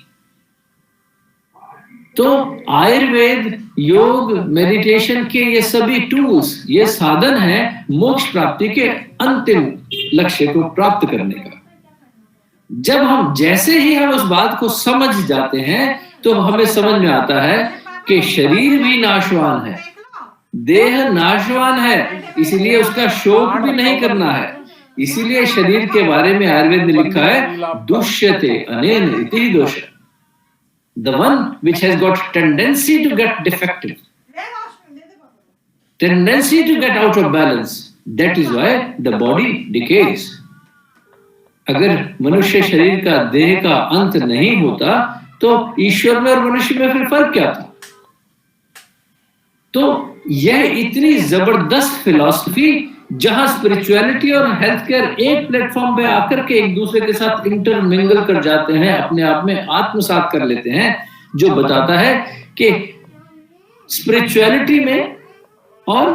तो आयुर्वेद, योग, मेडिटेशन के ये सभी टूल्स, ये साधन है मोक्ष प्राप्ति के अंतिम लक्ष्य को प्राप्त करने का। जब हम जैसे ही हम उस बात को समझ जाते हैं तो हमें समझ में आता है कि शरीर भी नाशवान है, देह नाशवान है, इसीलिए उसका शोक भी नहीं करना है। इसीलिए शरीर के बारे में आयुर्वेद ने लिखा है दुष्यते अनेन इति दोष, the one which has got tendency to get defective, tendency to get out of balance, that is why the body decays. अगर मनुष्य शरीर का, देह का अंत नहीं होता तो ईश्वर में और मनुष्य में फिर फर्क क्या था? तो यह इतनी जबरदस्त फिलॉसफी जहां स्पिरिचुअलिटी और हेल्थ केयर एक प्लेटफॉर्म पे आकर के एक दूसरे के साथ इंटरमिंगल कर जाते हैं, अपने आप में आत्मसात कर लेते हैं, जो बताता है कि स्पिरिचुअलिटी में और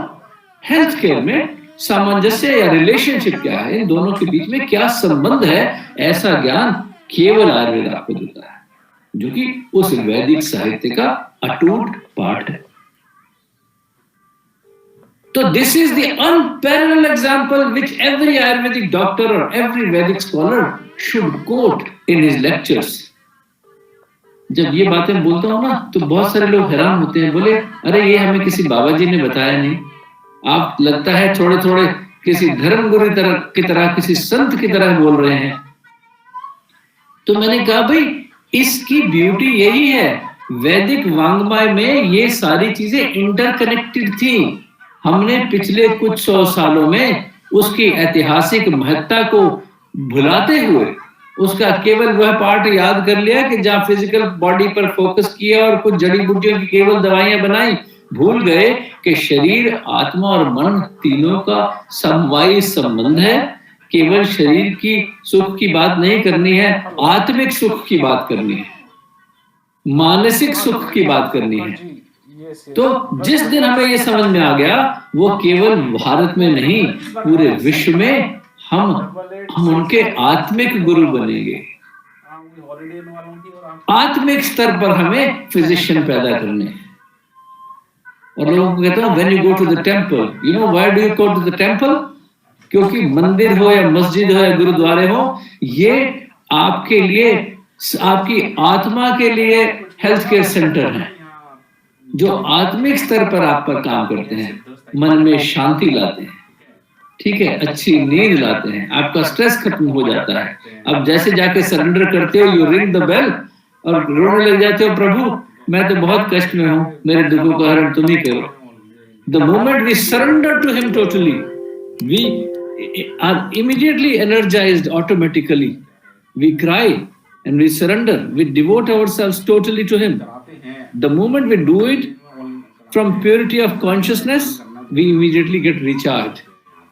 हेल्थ केयर में सामंजस्य या रिलेशनशिप क्या है, इन दोनों के बीच में क्या संबंध है, ऐसा ज्ञान केवल आयुर्वेद आपको देता है, जो कि उस वैदिक साहित्य का अटूट पाठ है। So this is the unparalleled example which every Ayurvedic doctor or every Vedic scholar should quote in his lectures. जब ये बातें बोलता हूँ ना तो बहुत सारे लोग हैरान होते हैं, बोले अरे ये हमें किसी बाबा जी ने बताया नहीं, आप लगता है थोड़े थोड़े किसी धर्मगुरु की तरह किसी संत की तरह बोल रहे हैं। तो मैंने कहा भाई इसकी ब्यूटी यही है, वैदिक वांग्मय में ये सारी चीजें इंटरकनेक्टेड थी। हमने पिछले कुछ 100 सालों में उसकी ऐतिहासिक महत्ता को भुलाते हुए उसका केवल वह पार्ट याद कर लिया कि जहां फिजिकल बॉडी पर फोकस किया और कुछ जड़ी बूटियों की केवल दवाइयां बनाई, भूल गए कि शरीर, आत्मा और मन तीनों का समवायी संबंध है। केवल शरीर की सुख की बात नहीं करनी है, आत्मिक सुख की बात करनी है, मानसिक सुख की बात करनी है। तो जिस दिन हमें ये समझ में आ गया, वो केवल भारत में नहीं पूरे विश्व में हम उनके आत्मिक गुरु बनेंगे। आत्मिक स्तर पर हमें फिजिशियन पैदा करने हैं। और लोगों को कहता हूं when you go to the temple, you know why do you go to the temple? क्योंकि मंदिर हो या मस्जिद हो या गुरुद्वारे हो, ये आपके लिए, आपकी आत्मा के लिए हेल्थ केयर सेंटर है, जो आत्मिक स्तर पर आप पर काम करते हैं, मन में शांति लाते हैं, ठीक है, अच्छी नींद लाते हैं, आपका स्ट्रेस खत्म हो जाता है। अब जैसे जाके सरेंडर करते हो, यू रिंग द बेल और रोने लग जाते हो, प्रभु मैं तो बहुत कष्ट में हूं, मेरे दुखों का हरण तुम ही करो। The moment we surrender to him totally, we are immediately energised automatically, we cry and we surrender, we devote ourselves totally to him. The moment we do it from purity of consciousness, we immediately get recharged.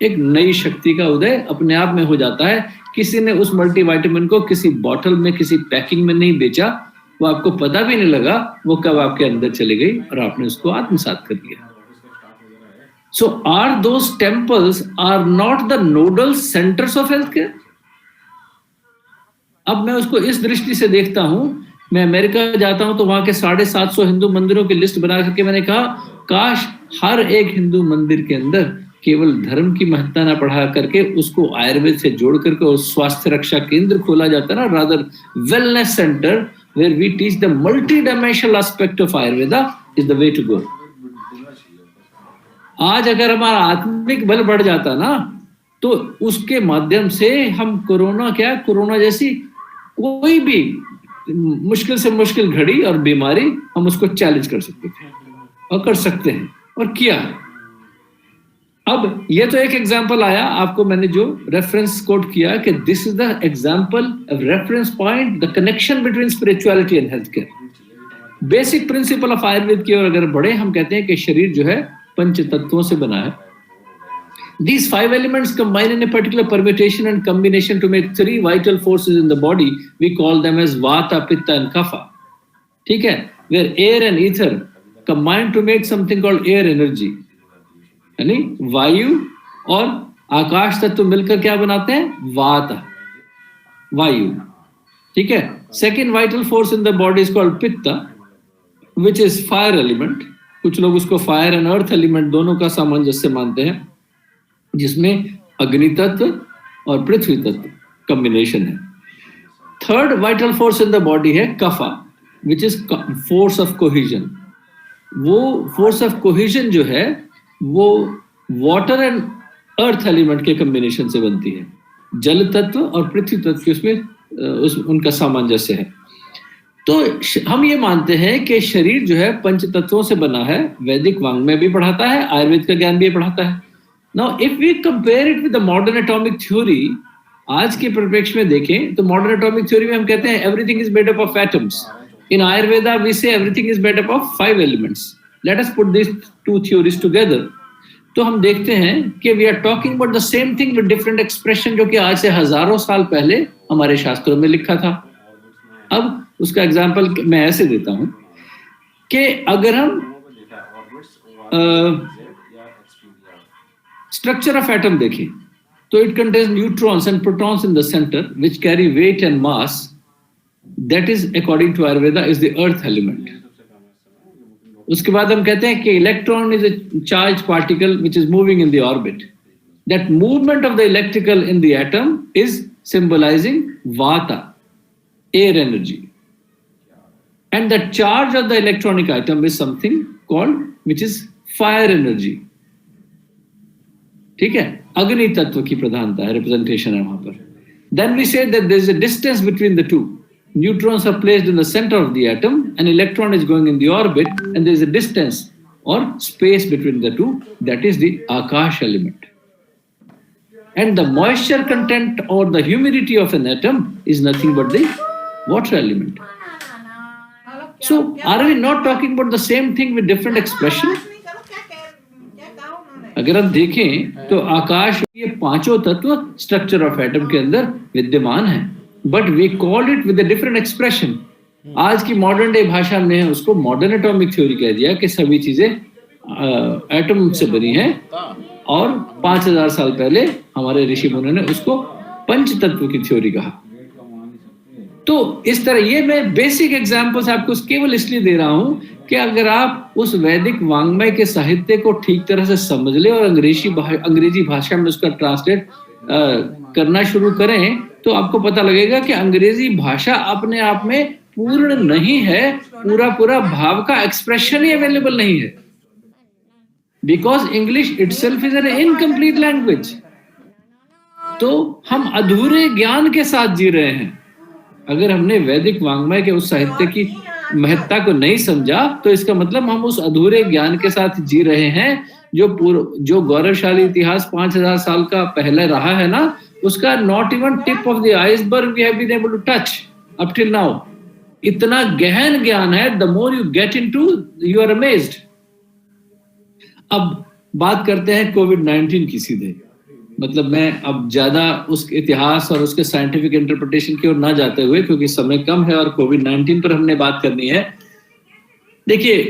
एक नई शक्ति का उदय अपने आप में हो जाता है। किसी ने उस मल्टीविटामिन को किसी बॉटल में, किसी पैकिंग में नहीं बेचा, वो आपको पता भी नहीं लगा वो कब आपके अंदर चली गई और आपने उसको आत्मसात कर लिया। So are those temples are not the nodal centers of healthcare? अब मैं उसको इस दृष्टि से देखता हूं, मैं अमेरिका जाता हूं तो वहां के 750 हिंदू मंदिरों की लिस्ट बना करके मैंने कहा काश हर एक हिंदू मंदिर के अंदर केवल धर्म की महत्ता ना पढ़ा करके उसको आयुर्वेद से जोड़ करके और स्वास्थ्य रक्षा केंद्र खोला जाता ना, rather wellness centre where we teach the multi dimensional aspect of Ayurveda is the way to go. आज अगर हमारा आत्मिक बल बढ़ जाता ना तो उसके माध्यम से हम कोरोना जैसी कोई भी मुश्किल से मुश्किल घड़ी और बीमारी हम उसको चैलेंज कर सकते थे और कर सकते हैं और किया है। अब ये तो एक एग्जांपल आया, आपको मैंने जो रेफरेंस कोट किया कि this is the example of reference point, the connection between spirituality and health care. Basic principle of Ayurveda की ओर अगर बढ़े, हम कहते हैं कि शरीर जो है पंच तत्वों से बना है। These 5 elements combine in a particular permutation and combination to make 3 vital forces in the body. We call them as Vata, Pitta and Kapha. ठीक है? Where air and ether combine to make something called air energy. यानी वायु और आकाश तत्व मिलकर क्या बनाते हैं? वाता, वायु। ठीक है? Second vital force in the body is called Pitta, which is fire element. कुछ लोग उसको फायर एंड अर्थ एलिमेंट दोनों का सामंजस्य मानते हैं, जिसमें अग्नि तत्व और पृथ्वी तत्व कॉम्बिनेशन है। Third vital force in the body है kapha, which is force of cohesion. वो फोर्स ऑफ कोहिजन जो है वो वाटर एंड अर्थ एलिमेंट के कॉम्बिनेशन से बनती है। जल तत्व और पृथ्वी तत्व के उसमें उनका सामंजस्य है। तो हम ये मानते हैं कि शरीर जो है पंच तत्वों से बना है। वैदिक वांग्मय भी पढ़ाता है, आयुर्वेद का ज्ञान भी पढ़ाता है। Now if we compare it with the modern atomic theory, आज के परिप्रेक्ष्य में देखें तो मॉडर्न एटॉमिक थ्योरी में हम कहते हैं everything is made up of atoms. In Ayurveda we say everything is made up of 5 elements. Let us put this 2 theories together. तो हम देखते हैं कि we are talking about the same thing with different expression, जो कि आज से हजारों साल पहले हमारे शास्त्रों में लिखा था। अब उसका एग्जाम्पल मैं ऐसे देता हूं कि अगर हम स्ट्रक्चर ऑफ एटम देखें तो it contains neutrons and protons in the centre which carry weight and mass. That is according to Ayurveda is the earth element. उसके बाद हम कहते हैं कि electron is a charge particle which is moving in the orbit. That movement of the electrical in the atom is symbolising vata, air energy, and the charge of the electronic atom is something called which is fire energy. ठीक है? अग्नि तत्व की प्रधानता है, रिप्रेजेंटेशन है वहां पर। Then we say that there is a distance between the two. Neutrons are placed in the center of the atom, an electron is going in the orbit, and there is a distance or space between the two. That is the Akash element. And the moisture content or the humidity of an atom is nothing but the water element. So are we not talking about the same thing with different expression? अगर हम देखें तो आकाश ये पांचों तत्व स्ट्रक्चर ऑफ एटम के अंदर विद्यमान है, but we call it with a different expression. आज की मॉडर्न डे भाषा में उसको मॉडर्न एटॉमिक थ्योरी कह दिया कि सभी चीजें एटम से बनी हैं, और 5000 साल पहले हमारे ऋषि मुनियों ने उसको पंच तत्व की थ्योरी कहा। तो इस तरह ये मैं बेसिक एग्जांपल्स आपको केवल इसलिए दे रहा हूं कि अगर आप उस वैदिक वांग्मय के साहित्य को ठीक तरह से समझ ले और अंग्रेजी भाषा में उसका ट्रांसलेट करना शुरू करें तो आपको पता लगेगा कि अंग्रेजी भाषा अपने आप में पूर्ण नहीं है, पूरा भाव का एक्सप्रेशन ही अवेलेबल नहीं है, because English itself is an incomplete language. तो हम अधूरे ज्ञान के साथ जी रहे हैं। अगर हमने वैदिक वांग्मय के उस साहित्य की महत्ता को नहीं समझा तो इसका मतलब हम उस अधूरे ज्ञान के साथ जी रहे हैं। जो गौरवशाली इतिहास 5000 साल का पहले रहा है ना, उसका not even tip of the iceberg we have been able to touch up till now. इतना गहन ज्ञान है, the more you get into you are amazed. अब बात करते हैं कोविड-19 की सीधे। मतलब मैं अब ज्यादा उस इतिहास और उसके साइंटिफिक इंटरप्रिटेशन की ओर ना जाते हुए, क्योंकि समय कम है और कोविड-19 पर हमने बात करनी है। देखिए,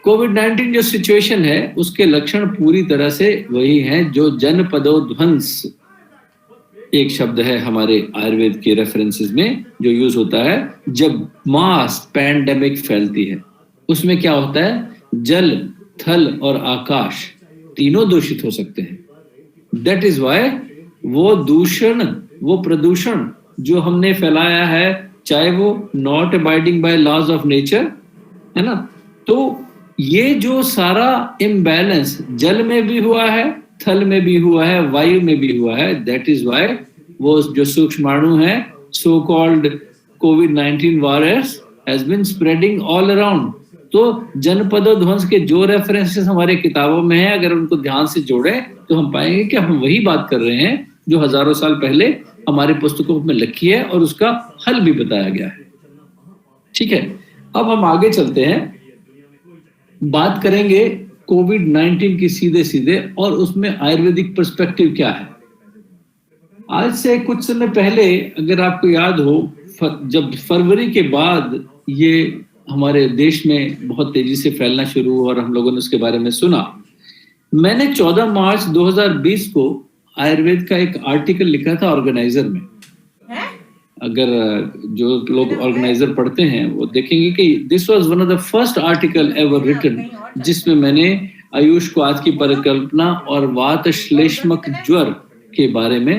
कोविड-19 जो सिचुएशन है उसके लक्षण पूरी तरह से वही हैं जो जनपदोध्वंस एक शब्द है हमारे आयुर्वेद के रेफरेंसेस में जो यूज होता है जब मास पैंडेमिक फैलती है। उसमें क्या होता है, जल, थल और आकाश तीनों दूषित हो सकते हैं। दैट इज वाई वो दूषण, वो प्रदूषण जो हमने फैलाया है, चाहे वो not abiding by laws of nature है ना, तो ये जो सारा इम्बैलेंस जल में भी हुआ है, थल में भी हुआ है, वायु में भी हुआ है। दैट इज वाई वो जो सूक्ष्माणु है, सो कॉल्ड कोविड-19 virus has been spreading all around. तो जनपदोध्वंस के जो रेफरेंसेस हमारे किताबों में है, अगर उनको ध्यान से जोड़े तो हम पाएंगे कि हम वही बात कर रहे हैं जो हजारों साल पहले हमारी पुस्तकों में लिखी है और उसका हल भी बताया गया है। ठीक है, अब हम आगे चलते हैं, बात करेंगे कोविड-19 की सीधे सीधे, और उसमें आयुर्वेदिक पर्सपेक्टिव क्या है। आज से कुछ समय पहले अगर आपको याद हो, जब फरवरी के बाद ये हमारे देश में बहुत तेजी से फैलना शुरू हुआ और हम लोगों ने उसके बारे में सुना, मैंने 14 मार्च 2020 को आयुर्वेद का एक आर्टिकल लिखा था ऑर्गेनाइजर में। अगर जो लोग ऑर्गेनाइजर पढ़ते हैं वो देखेंगे कि this was one of the first article ever written जिसमें मैंने आयुष्वाद की परिकल्पना और वात श्लेष्मक ज्वर के बारे में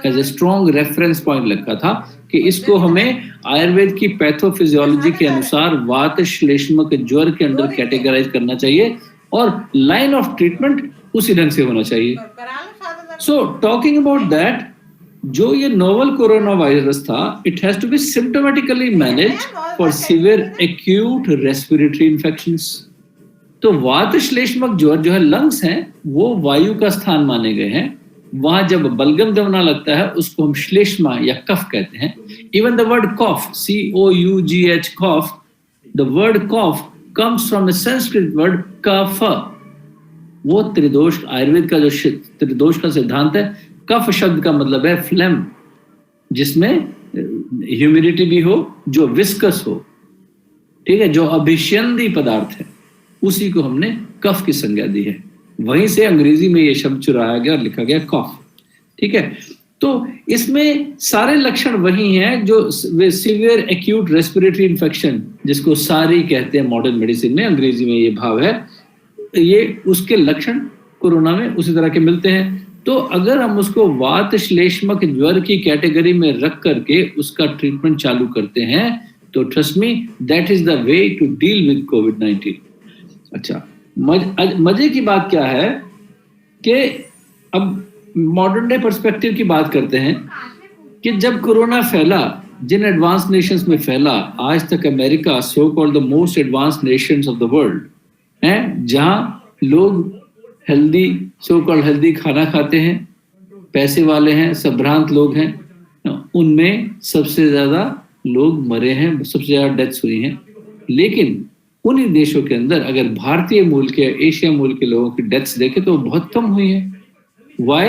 as a strong reference point लिखा था कि इसको हमें आयुर्वेद की पैथोफिजियोलॉजी के अनुसार वात श्लेष्मक ज्वर के अंदर कैटेगराइज करना चाहिए और लाइन ऑफ ट्रीटमेंट उसी ढंग से होना चाहिए। सो टॉकिंग अबाउट दैट, जो ये नोवल कोरोना वायरस था, it has to be symptomatically managed for severe acute respiratory infections. तो वात श्लेष्मक ज्वर जो है, लंग्स हैं, वो वायु का स्थान माने गए हैं। वहां जब बलगम जमना लगता है उसको हम श्लेष्मा या कफ कहते हैं। Even the word cough, COUGH, cough, the word cough comes from a Sanskrit word कफ। वो त्रिदोष, आयुर्वेद का जो त्रिदोष का सिद्धांत है, कफ शब्द का मतलब है फ्लेम, जिसमें ह्यूमिडिटी भी हो, जो विस्कस हो, ठीक है, जो अभिष्यंदी पदार्थ है, उसी को हमने कफ की संज्ञा दी है। वहीं से अंग्रेजी में ये शब्द चुराया गया और लिखा गया कॉफ। ठीक है, तो इसमें सारे लक्षण वही हैं जो सीवियर एक्यूट रेस्पिरेटरी इंफेक्शन, जिसको सारी कहते हैं मॉडर्न मेडिसिन में, अंग्रेजी में ये भाव है, ये उसके लक्षण कोरोना में उसी तरह के मिलते हैं। तो अगर हम उसको वात श्लेष्मक ज्वर की कैटेगरी में रख करके उसका ट्रीटमेंट चालू करते हैं तो trust me, that is the way to deal with कोविड-19। अच्छा, मजे की बात क्या है कि अब मॉडर्न डे पर्सपेक्टिव की बात करते हैं कि जब कोरोना फैला, जिन एडवांस नेशंस में फैला, आज तक America, so called the most advance Nations of the world हैं, जहां लोग हेल्दी, सो कॉल्ड हेल्दी खाना खाते हैं, पैसे वाले हैं, संभ्रांत लोग हैं, उनमें सबसे ज्यादा लोग मरे हैं, सबसे ज्यादा डेथ्स हुई हैं। लेकिन उन्हीं देशों के अंदर अगर भारतीय मूल के, एशिया मूल के लोगों की डेथ्स देखें तो बहुत कम हुई है। Why?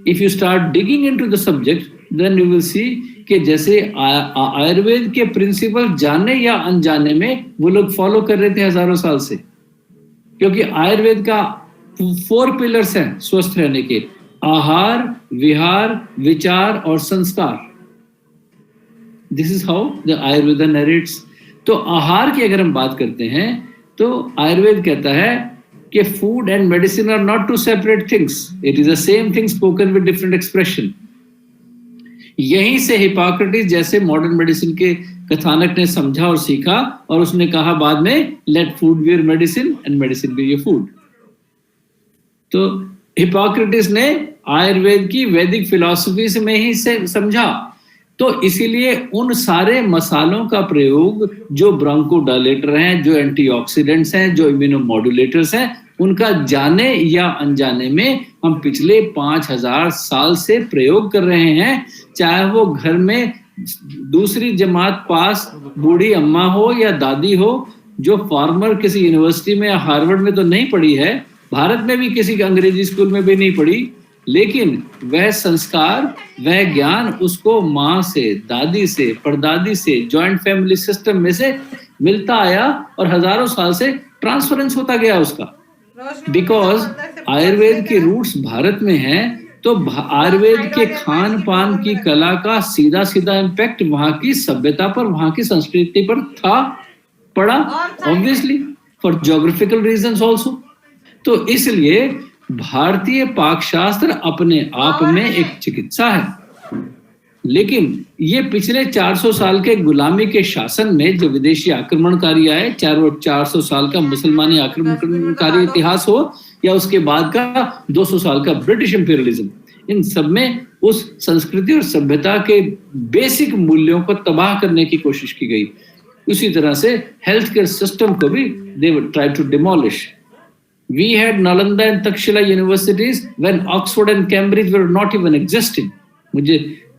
If you start digging into the subject, then you will see कि जैसे आयुर्वेद के प्रिंसिपल जाने या अनजाने में वो लोग फॉलो कर रहे थे हजारों साल से, क्योंकि आयुर्वेद का 4 पिलर्स हैं स्वस्थ रहने के: आहार, विहार, विचार और संस्कार। This is how the Ayurveda narrates. तो आहार की अगर हम बात करते हैं तो आयुर्वेद कहता है कि food and medicine are not two separate things, it is the same thing spoken with different expression. यहीं से हिपोक्रेटिस जैसे मॉडर्न मेडिसिन के कथानक ने समझा और सीखा, और उसने कहा बाद में, let food be your medicine and medicine be your food. तो हिपोक्रेटिस ने आयुर्वेद की वैदिक फिलॉसफी से में ही से समझा। तो इसीलिए उन सारे मसालों का प्रयोग जो ब्रोंकोडायलेटर हैं, जो एंटीऑक्सीडेंट्स हैं, जो इम्यूनोमॉड्यूलेटर्स हैं, उनका जाने या अनजाने में हम पिछले 5000 साल से प्रयोग कर रहे हैं। चाहे वो घर में दूसरी जमात पास बूढ़ी अम्मा हो या दादी हो, जो फॉर्मर किसी यूनिवर्सिटी में या हार्वर्ड में तो नहीं पढ़ी है, भारत में भी किसी अंग्रेजी स्कूल में भी नहीं पढ़ी, लेकिन वह संस्कार, वह ज्ञान उसको माँ से, दादी से, परदादी से, जॉइंट फैमिली सिस्टम में से मिलता आया और हजारों साल से ट्रांसफरेंस होता गया उसका। बिकॉज आयुर्वेद के रूट्स भारत में हैं, तो आयुर्वेद के खान पान की कला का सीधा सीधा इम्पैक्ट वहां की सभ्यता पर, वहां की संस्कृति पर था, पड़ा, obviously for geographical reasons also. तो इसलिए भारतीय पाकशास्त्र अपने आप में एक चिकित्सा है, लेकिन ये पिछले 400 साल के गुलामी के शासन में जो विदेशी आक्रमणकारी आए, 400 साल का मुसलमानी आक्रमणकारी इतिहास हो या उसके बाद का 200 साल का ब्रिटिश इंपीरियलिज्म, इन सब में उस संस्कृति और सभ्यता के बेसिक मूल्यों को तबाह करने की कोशिश की गई। उसी तरह से हेल्थ केयर सिस्टम को भी they try to demolish. We had Nalanda and Takshila universities when Oxford and Cambridge were not even existing. मुझे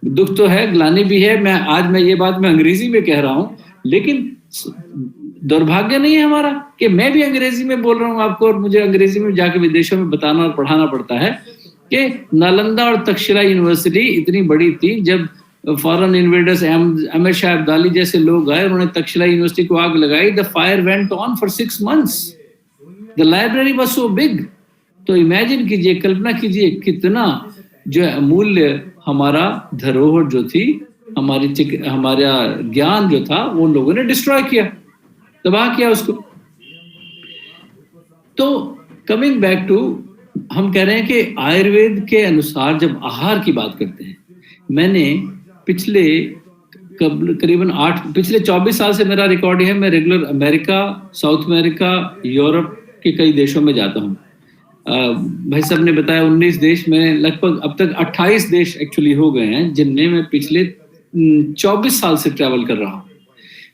दुख तो है, ग्लानि भी है, मैं ये बात मैं अंग्रेजी में कह रहा हूं, लेकिन दुर्भाग्य नहीं है हमारा कि मैं भी अंग्रेजी में बोल रहा हूं आपको, और मुझे अंग्रेजी में जाके विदेशों में बताना और पढ़ाना पड़ता है कि नालंदा और तक्षशिला यूनिवर्सिटी इतनी बड़ी थी, जब फॉरेन इन्वेडर्स अहमद शाह अब्दाली जैसे लोग आए, उन्होंने तक्षशिला यूनिवर्सिटी को आग लगाई, the fire went on for 6 months. The library was so big. तो इमेजिन कीजिए, कल्पना कीजिए कितना जो अमूल्य हमारा धरोहर जो थी, हमारा ज्ञान जो था, वो लोगों ने डिस्ट्रॉय किया, तबाह किया उसको। तो कमिंग बैक टू, हम कह रहे हैं कि आयुर्वेद के अनुसार जब आहार की बात करते हैं, मैंने पिछले 24 साल से मेरा रिकॉर्ड है, मैं regular America, south America, Europe के कई देशों में जाता हूँ। भाई साहब ने बताया 19 देश, मैंने लगभग अब तक 28 देश एक्चुअली हो गए हैं जिनमें मैं पिछले 24 साल से ट्रैवल कर रहा हूँ।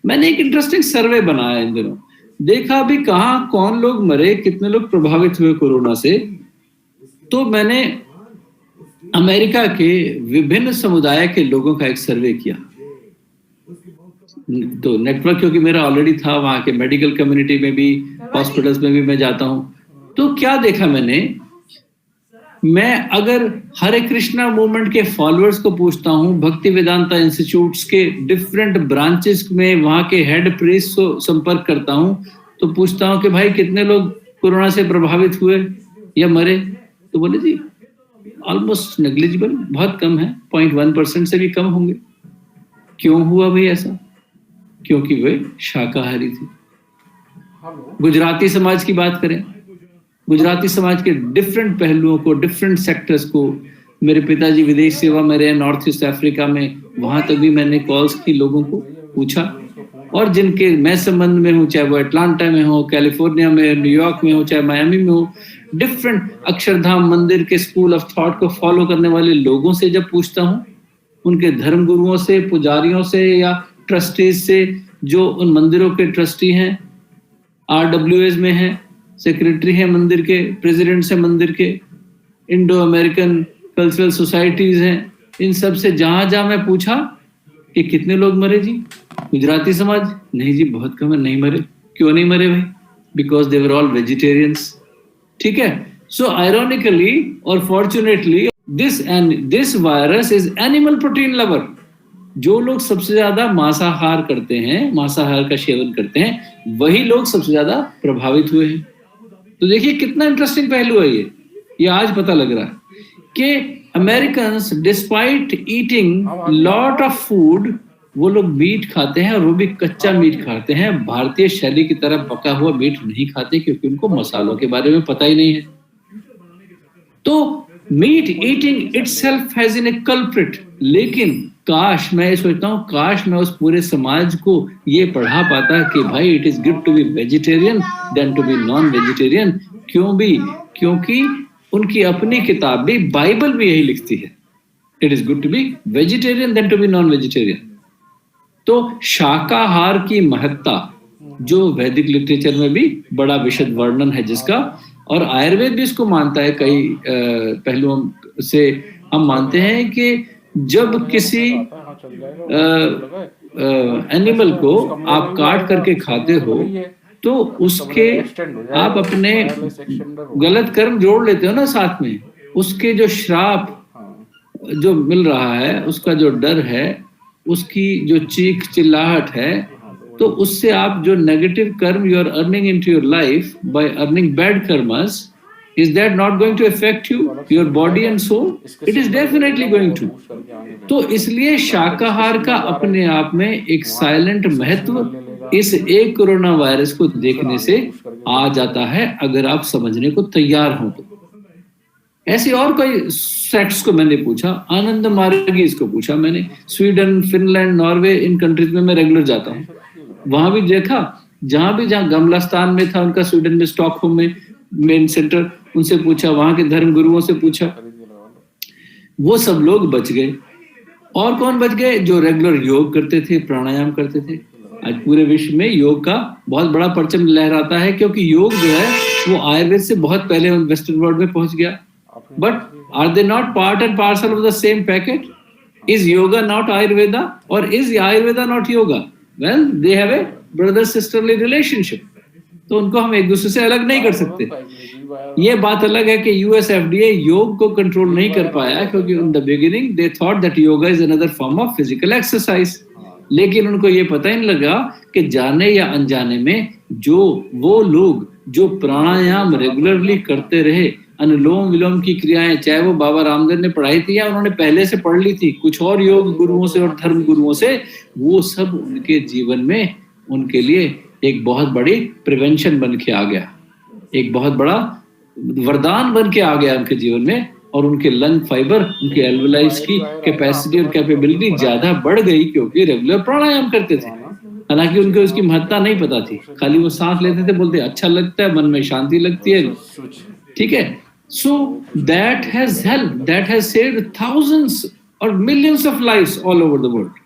मैंने एक इंटरेस्टिंग सर्वे बनाया इन दिनों, देखा भी कहाँ कौन लोग मरे, कितने लोग प्रभावित हुए कोरोना से। तो मैंने अमेरिका के विभिन्न समुदाय के लोगों का एक सर्वे किया। तो नेटवर्क क्योंकि मेरा ऑलरेडी था, वहां के मेडिकल कम्युनिटी में भी, हॉस्पिटल्स में भी मैं जाता हूं। तो क्या देखा मैं अगर हरे कृष्णा मूवमेंट के फॉलोअर्स को पूछता हूं, भक्ति वेदांता इंस्टीट्यूट्स के डिफरेंट ब्रांचेस में वहां के हेड प्रीस्ट को संपर्क करता हूं, तो पूछता हूं कि भाई कितने लोग कोरोना से प्रभावित हुए या मरे, तो बोले जी ऑलमोस्ट नेग्लिजिबल, बहुत कम है, 0.1% से भी कम होंगे। क्यों हुआ भाई ऐसा? क्योंकि वे शाकाहारी थे। गुजराती समाज की बात करें, गुजराती समाज के डिफरेंट पहलुओं को, डिफरेंट सेक्टर्स को, मेरे पिताजी विदेश सेवा में रहे नॉर्थ ईस्ट अफ्रीका में, वहां तक भी मैंने कॉल्स की, लोगों को पूछा, और जिनके मैं संबंध में हूँ, चाहे वो अटलांटा में हो, कैलिफोर्निया में, न्यूयॉर्क में हो, चाहे मायामी में हो, डिफरेंट अक्षरधाम मंदिर के स्कूल ऑफ थॉट को फॉलो करने वाले लोगों से जब पूछता हूँ, उनके धर्म गुरुओं से, पुजारियों से या ट्रस्टीज से, जो उन मंदिरों के ट्रस्टी हैं, RWAs में हैं, सेक्रेटरी हैं मंदिर के, प्रेसिडेंट्स हैं मंदिर के, इंडो अमेरिकन कल्चरल सोसाइटीज हैं, इन सब से जहां मैं पूछा कि कितने लोग मरे जी, गुजराती समाज, नहीं जी बहुत कम है, नहीं मरे। क्यों नहीं मरे भाई? Because they were all vegetarians. ठीक है, सो आयरोनिकली और fortunately this virus is animal protein lover. जो लोग सबसे ज्यादा मांसाहार करते हैं, मांसाहार का सेवन करते हैं, वही लोग सबसे ज्यादा प्रभावित हुए हैं। तो देखिए कितना इंटरेस्टिंग पहलू है ये आज पता लग रहा है कि Americans despite eating lot of food, वो लोग मीट खाते हैं, और वो भी कच्चा मीट खाते हैं, भारतीय शैली की तरह पका हुआ मीट नहीं खाते, क्योंकि उनको मसालों के बारे में पता ही नहीं है। तो meat eating itself has in A culprit. लेकिन काश, मैं ये सोचता हूँ, काश मैं उस पूरे समाज को ये पढ़ा पाता कि भाई it is good to be vegetarian than to be non vegetarian. क्योंकि उनकी अपनी किताब भी, बाइबल भी यही लिखती है, it is good to be vegetarian than to be non vegetarian. तो शाकाहार की महत्ता जो वैदिक लिटरेचर में भी बड़ा विशद वर्णन है जिसका, और आयुर्वेद भी इसको मानता है। कई पहलुओं से हम मानते हैं कि जब किसी एनिमल को आप काट करके खाते हो तो उसके आप अपने गलत कर्म जोड़ लेते हो ना साथ में, उसके जो श्राप जो मिल रहा है, उसका जो डर है, उसकी जो चीख चिल्लाहट है, तो उससे आप जो negative karma you are earning into your life by earning bad karmas, is that not going to affect you, your body and soul? It is definitely going to. तो इसलिए शाकाहार का अपने आप में एक साइलेंट महत्व इस एक कोरोना वायरस को देखने से आ जाता है, अगर आप समझने को तैयार हो तो। ऐसे और कई सेक्ट्स को मैंने पूछा, आनंद मार्गीज को पूछा मैंने, स्वीडन, फिनलैंड, नॉर्वे, इन कंट्रीज में मैं रेगुलर जाता हूँ, वहां भी देखा, जहां गमलास्तान में था उनका, स्वीडन में स्टॉकहोम में मेन सेंटर, उनसे पूछा, वहां के धर्म गुरुओं से पूछा, वो सब लोग बच गए। और कौन बच गए? जो रेगुलर योग करते थे, प्राणायाम करते थे। आज पूरे विश्व में योग का बहुत बड़ा परचम लहराता है, क्योंकि योग जो है वो आयुर्वेद से बहुत पहले वेस्टर्न वर्ल्ड में पहुंच गया। But are they not part and parcel of the same packet? Is yoga not Ayurveda और is Ayurveda not yoga? Well, they have a brother sisterly relationship, तो उनको हम एक दूसरे से अलग नहीं कर सकते। ये बात अलग है कि यूएस एफडीए योग को कंट्रोल नहीं कर पाया, क्योंकि in the beginning they thought that yoga is another form of physical exercise, लेकिन उनको ये पता ही नहीं लगा कि जाने या अनजाने में जो वो लोग जो प्राणायाम रेगुलरली करते रहे, अनुलोम विलोम की क्रियाएं, चाहे वो बाबा रामदेव ने पढ़ाई थी या उन्होंने पहले से पढ़ ली थी कुछ और योग गुरुओं से और धर्म गुरुओं से, वो सब उनके जीवन में उनके लिए एक बहुत बड़ी प्रिवेंशन बन के आ गया, एक बहुत बड़ा वरदान बन के आ गया उनके जीवन में, और उनके लंग फाइबर, उनके एल्वेलाइज की कैपेसिटी और कैपेबिलिटी ज्यादा बढ़ गई, क्योंकि रेगुलर प्राणायाम करते थे। हालांकि उनको उसकी महत्ता नहीं पता थी, खाली वो सांस लेते थे, बोलते अच्छा लगता है, मन में शांति लगती है, ठीक है। So that has helped, that has saved thousands और millions of lives all over the world.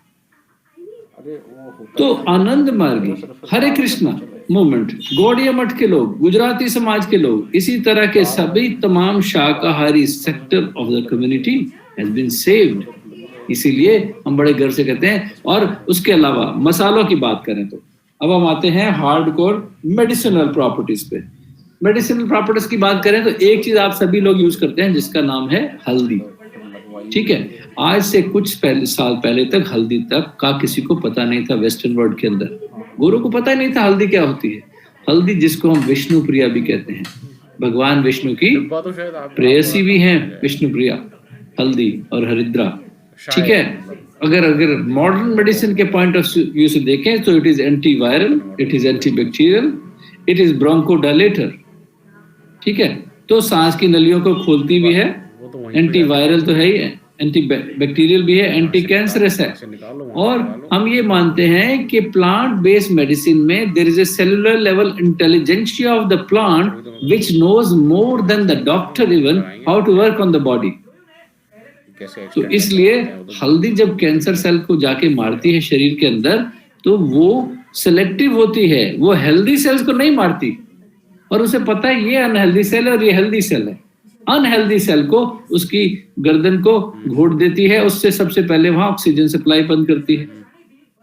तो आनंद मार्गी, हरे कृष्णा मूवमेंट, गौड़िया मठ के लोग, गुजराती समाज के लोग, इसी तरह के सभी तमाम शाकाहारी sector of the community has been saved. इसीलिए हम बड़े गर्व से कहते हैं। और उसके अलावा मसालों की बात करें तो अब हम आते हैं हार्डकोर मेडिसिनल प्रॉपर्टीज पे। मेडिसिनल प्रॉपर्टीज की बात करें तो एक चीज आप सभी लोग यूज करते हैं, जिसका नाम है हल्दी, ठीक है। आज से कुछ साल पहले तक हल्दी तक का किसी को पता नहीं था वेस्टर्न वर्ल्ड के अंदर, गुरु को पता ही नहीं था हल्दी क्या होती है। हल्दी, जिसको हम विष्णु प्रिया भी कहते हैं, भगवान विष्णु की प्रेयसी भी हैं विष्णु प्रिया, हल्दी और हरिद्रा, ठीक है। अगर मॉडर्न मेडिसिन के पॉइंट ऑफ व्यू से देखें तो it is anti viral, it is anti bacterial, it is bronchodilator, ठीक है। तो सांस की नलियों को खोलती भी है, एंटी वायरल तो है ही, एंटी बैक्टीरियल भी है, एंटी कैंसरस है। और हम ये मानते हैं कि प्लांट बेस्ड मेडिसिन में there is a cellular level intelligentsia of the plant which knows more than the doctor even how to work on the body. तो इसलिए हल्दी जब कैंसर सेल को जाके मारती है शरीर के अंदर, तो वो सिलेक्टिव होती है, वो हेल्दी सेल्स को नहीं मारती, और उसे पता है ये अनहेल्दी सेल है और ये हेल्दी सेल है। अनहेल्दी सेल को उसकी गर्दन को घोट देती है, उससे सबसे पहले वहां ऑक्सीजन सप्लाई बंद करती है।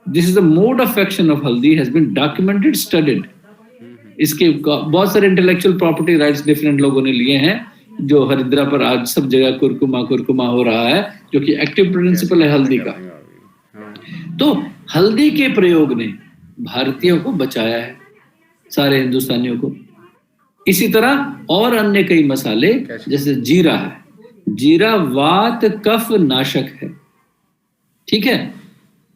This is the mode of action of हल्दी, हैज बीन डॉक्यूमेंटेड, स्टडीड। इसके बहुत सारे इंटेलेक्चुअल प्रॉपर्टी राइट्स डिफरेंट लोगों ने लिए हैं, जो हरिद्रा पर आज सब जगह कुरकुमा हो रहा है, जो कि एक्टिव प्रिंसिपल है हल्दी का। तो हल्दी के प्रयोग ने भारतीयों को बचाया है, सारे हिंदुस्तानियों को। इसी तरह और अन्य कई मसाले, जैसे जीरा है, जीरा वात कफ नाशक है, ठीक है।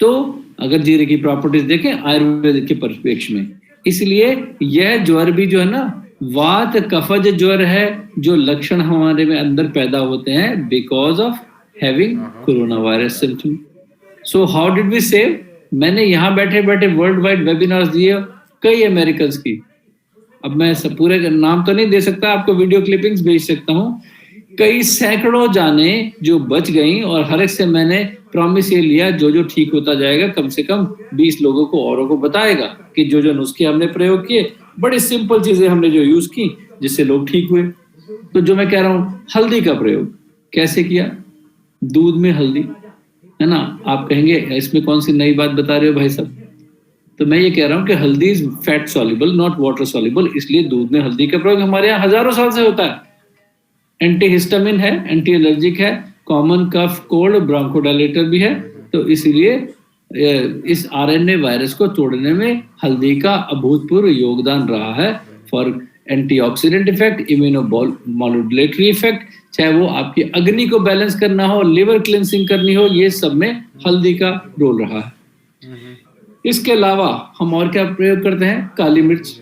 तो अगर जीरे की प्रॉपर्टीज देखें आयुर्वेद के परिप्रेक्ष्य में, इसलिए यह ज्वर भी जो है ना, वात कफज ज्वर है, जो लक्षण हमारे में अंदर पैदा होते हैं because of having corona virus symptom. So how did we save? मैंने यहाँ बैठे बैठे वर्ल्ड वाइड वेबिनार्स दिए कई अमेरिकन की। अब मैं सब पूरे नाम तो नहीं दे सकता, आपको वीडियो क्लिपिंग्स भेज सकता हूँ। कई सैकड़ों जाने जो बच गई, और हर एक से मैंने प्रॉमिस ये लिया जो जो ठीक होता जाएगा कम से कम 20 लोगों को औरों को बताएगा कि जो जो नुस्खे हमने प्रयोग किए, बड़ी सिंपल चीजें हमने जो यूज की जिससे लोग ठीक हुए। तो जो मैं कह रहा हूँ, हल्दी का प्रयोग कैसे किया? दूध में हल्दी, है ना। आप कहेंगे इसमें कौन सी नई बात बता रहे हो भाई साहब? तो मैं ये कह रहा हूँ कि हल्दी is fat soluble, not water soluble, इसलिए दूध में हल्दी का प्रयोग हमारे यहाँ हजारों साल से होता है। एंटीहिस्टामिन है, एंटी एलर्जिक है, कॉमन कफ कोल्ड ब्रोंकोडायलेटर भी है। तो इसलिए इस आरएनए वायरस को तोड़ने में हल्दी का अभूतपूर्व योगदान रहा है for antioxidant effect, immunomodulatory effect, चाहे वो आपकी अग्नि को बैलेंस करना हो, लिवर क्लिनसिंग करनी हो, ये सब में हल्दी का रोल रहा है। इसके अलावा हम और क्या प्रयोग करते हैं? काली मिर्च।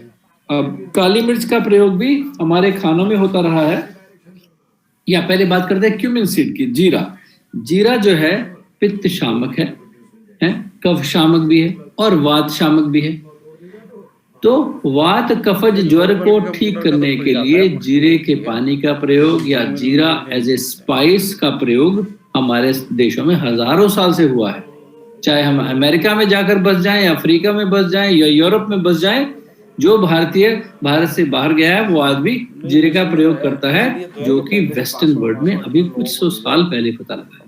अब काली मिर्च का प्रयोग भी हमारे खानों में होता रहा है। या पहले बात करते हैं क्यूमिन सीड की, जीरा। जीरा जो है पित्त शामक है, कफ शामक भी है और वात शामक भी है। तो वात कफज ज्वर को ठीक करने के लिए जीरे के पानी का प्रयोग या जीरा एज ए स्पाइस का प्रयोग हमारे देशों में हजारों साल से हुआ है। चाहे हम अमेरिका में जाकर बस जाएं, अफ्रीका में बस जाएं या यूरोप में बस जाएं, जो भारतीय भारत से बाहर गया है वो आदमी जीरे का प्रयोग करता है, जो कि वेस्टर्न वर्ल्ड में अभी कुछ 100 साल पहले पता लगा।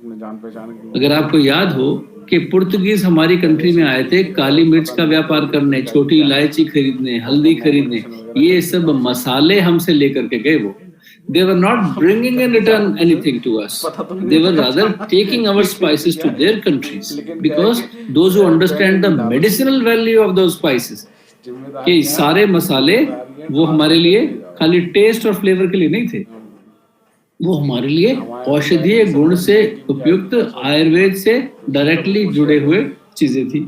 अगर आपको याद हो कि पुर्तगीज हमारी कंट्री में आए थे काली मिर्च का व्यापार करने, छोटी इलायची खरीदने, हल्दी खरीदने, ये सब मसाले हमसे लेकर के गए। वो they were not bringing in return anything to us, they were rather taking our spices to their countries, because those who understand the medicinal value of those spices, कि सारे मसाले वो हमारे लिए खाली टेस्ट और फ्लेवर के लिए नहीं थे, वो हमारे लिए औषधीय गुण से उपयुक्त आयुर्वेद से डायरेक्टली जुड़े हुए चीजें थी।